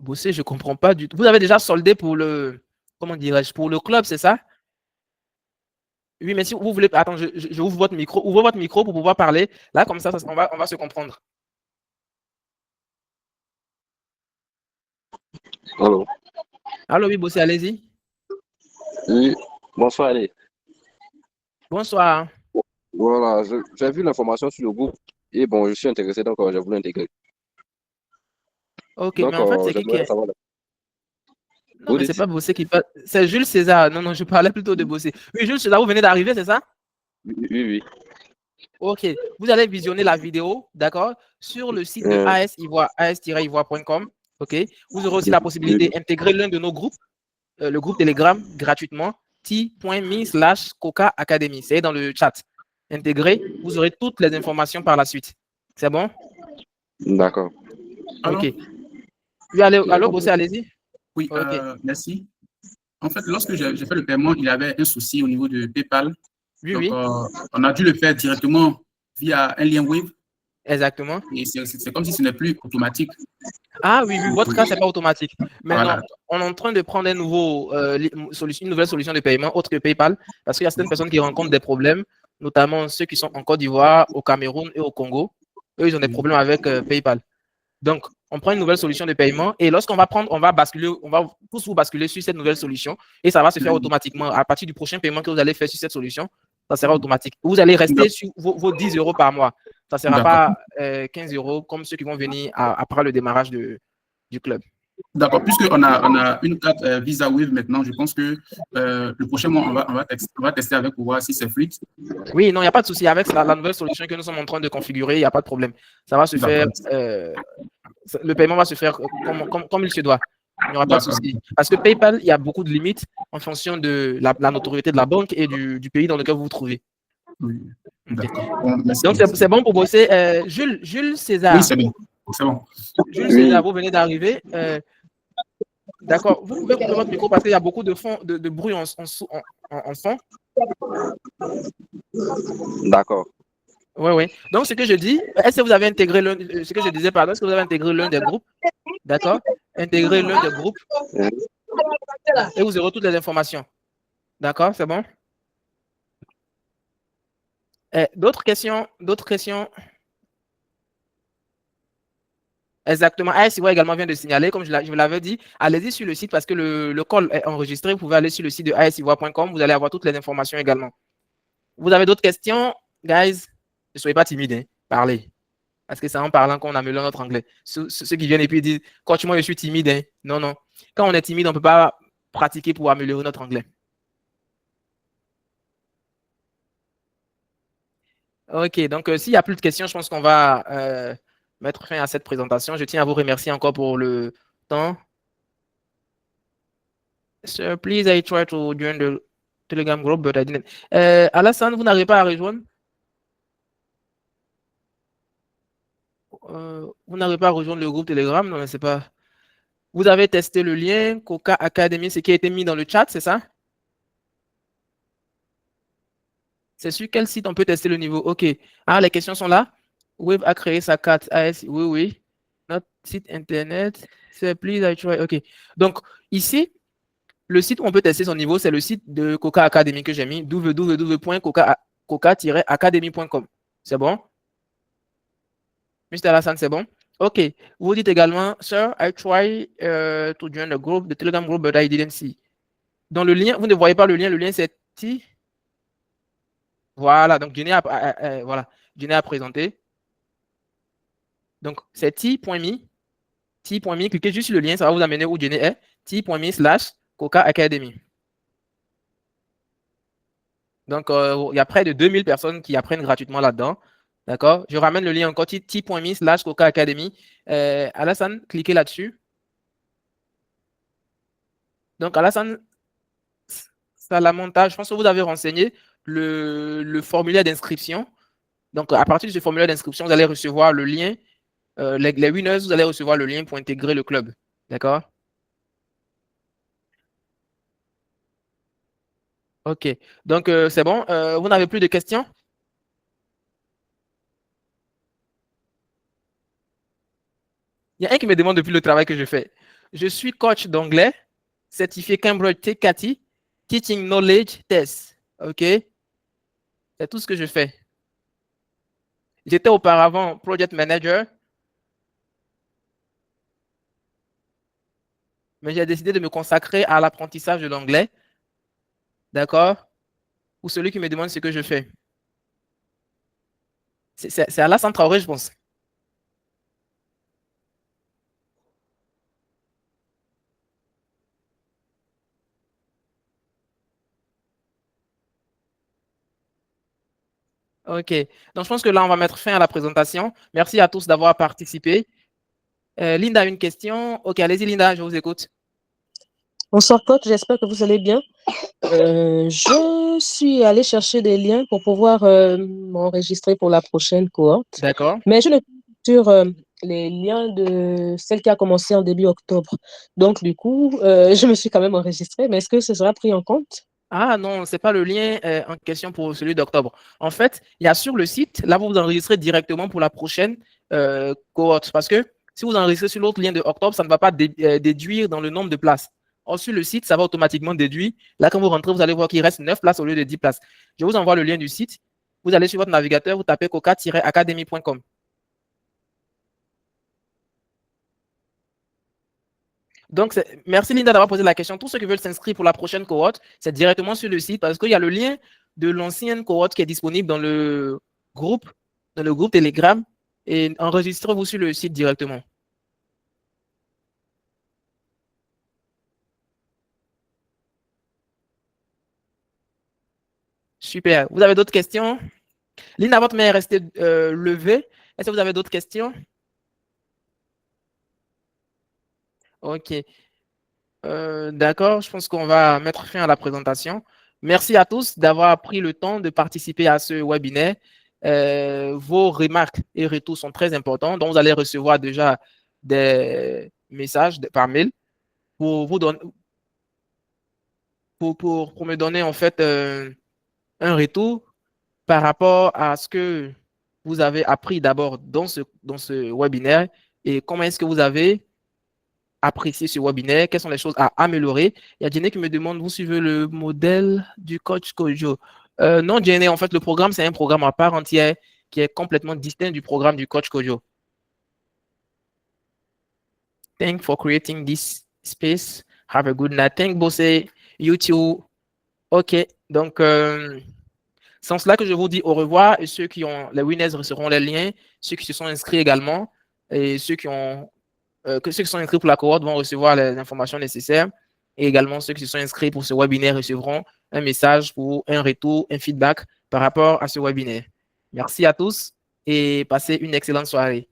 Bossé, je ne comprends pas du tout. Vous avez déjà soldé pour le, comment dirais-je, pour le club, c'est ça? Oui, mais si vous voulez, attends, je ouvre votre micro. Ouvrez votre micro pour pouvoir parler. Là, comme ça, on va se comprendre. Allô? Allô, oui, Bossé, allez-y. Oui, bonsoir, allez. Bonsoir. Voilà, j'ai vu l'information sur le groupe et bon, je suis intéressé, donc j'ai voulu intégrer. Ok, Donc, mais en fait, c'est qui j'aimerais est. savoir. Non, Vous mais c'est dites? pas Bossé qui parle. C'est Jules César. Non, non, je parlais plutôt de Bossé. Oui, Jules César, vous venez d'arriver, c'est ça? Oui, oui. Ok, vous allez visionner la vidéo, d'accord, sur le site de AS Ivoire, as-ivoire.com. Ok, vous aurez aussi la possibilité d'intégrer l'un de nos groupes, le groupe Telegram, gratuitement, t.me/Coca Academy. C'est dans le chat. Intégré, vous aurez toutes les informations par la suite. C'est bon? D'accord. Ok. Oui, allô, Bossé, allez-y. Oui, Ok. merci. En fait, lorsque j'ai fait le paiement, il y avait un souci au niveau de PayPal. Oui, donc, oui. On a dû le faire directement via un lien web. Exactement. Et c'est comme si ce n'est plus automatique. Ah oui, oui, votre cas, ce n'est pas automatique. Maintenant, Voilà. on est en train de prendre une nouvelle solution de paiement autre que PayPal, parce qu'il y a certaines personnes qui rencontrent des problèmes, notamment ceux qui sont en Côte d'Ivoire, au Cameroun et au Congo. Eux, ils ont des problèmes avec PayPal. Donc, on prend une nouvelle solution de paiement et lorsqu'on va prendre, on va tous vous basculer sur cette nouvelle solution et ça va se faire automatiquement. À partir du prochain paiement que vous allez faire sur cette solution, ça sera automatique. Vous allez rester sur vos 10 euros par mois. Ça ne sera pas 15 euros comme ceux qui vont venir après le démarrage du club. D'accord, puisqu'on a une carte Visa Wave maintenant, je pense que le prochain mois, on va tester avec pour voir si c'est fluide. Oui, non, il n'y a pas de souci. Avec la nouvelle solution que nous sommes en train de configurer, il n'y a pas de problème. Ça va se faire, le paiement va se faire comme il se doit. Il n'y aura pas de souci. Parce que PayPal, il y a beaucoup de limites en fonction de la notoriété de la banque et du pays dans lequel vous vous trouvez. Oui. Okay. Bon, donc, c'est bon pour bosser. Jules César. Oui, c'est bon. C'est bon. Jules Oui. César, vous venez d'arriver. D'accord. Vous pouvez couper votre micro parce qu'il y a beaucoup de bruit en fond. D'accord. Oui, oui. Donc, ce que je dis, est-ce que vous avez intégré ce que je disais, pardon, est-ce que vous avez intégré l'un des groupes? D'accord. Intégrer l'un des groupes et vous aurez toutes les informations. D'accord, c'est bon? D'autres questions? D'autres questions? Exactement. ASIWA également vient de signaler, comme je vous l'avais dit, allez-y sur le site parce que le call est enregistré. Vous pouvez aller sur le site de asiwa.com. Vous allez avoir toutes les informations également. Vous avez d'autres questions? Guys, ne soyez pas timides. Hein. Parlez. Parce que c'est en parlant qu'on améliore notre anglais. Ceux qui viennent et puis disent, coach, moi je suis timide. Hein. Non, non. Quand on est timide, on ne peut pas pratiquer pour améliorer notre anglais. OK, donc s'il n'y a plus de questions, je pense qu'on va mettre fin à cette présentation. Je tiens à vous remercier encore pour le temps. Sir, please, I try to join the Telegram group, but I didn't. Alassane, vous n'arrivez pas à rejoindre? Vous n'arrivez pas à rejoindre le groupe Telegram? Non, mais c'est pas. Vous avez testé le lien Coca Academy, ce qui a été mis dans le chat, c'est ça? C'est sur quel site on peut tester le niveau? OK. Ah, les questions sont là. Web a créé sa carte AS. Oui, oui. Notre site internet. C'est please I try. OK. Donc, ici, le site où on peut tester son niveau, c'est le site de Coca Academy que j'ai mis, www.coca-academy.com. C'est bon? Mr. Alassane, c'est bon? OK. Vous dites également, Sir, I try to join the group, the Telegram group, but I didn't see. Dans le lien, vous ne voyez pas le lien c'est T. Voilà, donc Jenny a présenté. Donc, c'est t.me. T.me, cliquez juste sur le lien, ça va vous amener où Jenny est. T.me/Coca Academy. Donc, il y a près de 2000 personnes qui apprennent gratuitement là-dedans. D'accord? Je ramène le lien encore, t.me/Coca Academy. Alassane, cliquez là-dessus. Donc, Alassane, ça la montage. Je pense que vous avez renseigné le formulaire d'inscription. Donc, à partir de ce formulaire d'inscription, vous allez recevoir le lien. Les winners, vous allez recevoir le lien pour intégrer le club. D'accord? OK. Donc, c'est bon. Vous n'avez plus de questions? Il y a un qui me demande depuis le travail que je fais. Je suis coach d'anglais, certifié Cambridge TCATI, Teaching Knowledge Test. OK? C'est tout ce que je fais. J'étais auparavant Project Manager, mais j'ai décidé de me consacrer à l'apprentissage de l'anglais. D'accord? Ou celui qui me demande ce que je fais. C'est Alassane Traoré, je pense. OK. Donc, je pense que là, on va mettre fin à la présentation. Merci à tous d'avoir participé. Linda a une question. OK, allez-y, Linda, je vous écoute. Bonsoir, coach. J'espère que vous allez bien. Je suis allée chercher des liens pour pouvoir m'enregistrer pour la prochaine cohorte. D'accord. Mais je ne suis sur les liens de celle qui a commencé en début octobre. Donc, du coup, je me suis quand même enregistrée. Mais est-ce que ce sera pris en compte? Ah non, ce n'est pas le lien en question pour celui d'octobre. En fait, il y a sur le site, là, vous vous enregistrez directement pour la prochaine cohorte. Parce que si vous enregistrez sur l'autre lien de octobre, ça ne va pas déduire dans le nombre de places. Or, sur le site, ça va automatiquement déduire. Là, quand vous rentrez, vous allez voir qu'il reste 9 places au lieu de 10 places. Je vous envoie le lien du site. Vous allez sur votre navigateur, vous tapez coca-academy.com. Donc, merci Linda d'avoir posé la question. Tous ceux qui veulent s'inscrire pour la prochaine cohorte, c'est directement sur le site parce qu'il y a le lien de l'ancienne cohorte qui est disponible dans le groupe Telegram et enregistrez-vous sur le site directement. Super. Vous avez d'autres questions? Linda, votre main est restée levée. Est-ce que vous avez d'autres questions? OK. D'accord, je pense qu'on va mettre fin à la présentation. Merci à tous d'avoir pris le temps de participer à ce webinaire. vos remarques et retours sont très importants. Donc, vous allez recevoir déjà des messages par mail pour vous donner, pour me donner en fait un retour par rapport à ce que vous avez appris d'abord dans ce webinaire et comment est-ce que vous avez apprécié ce webinaire, quelles sont les choses à améliorer. Il y a Jenny qui me demande, vous suivez le modèle du coach Kojo? Non, Jenny, en fait, le programme, c'est un programme à part entière qui est complètement distinct du programme du coach Kojo. Thanks for creating this space. Have a good night. Thank Bossé, you too. OK, donc c'est en cela que je vous dis au revoir et ceux qui ont les winners recevront les liens, ceux qui se sont inscrits également et ceux qui sont inscrits pour la cohorte vont recevoir les informations nécessaires et également ceux qui se sont inscrits pour ce webinaire recevront un message pour un retour, un feedback par rapport à ce webinaire. Merci à tous et passez une excellente soirée.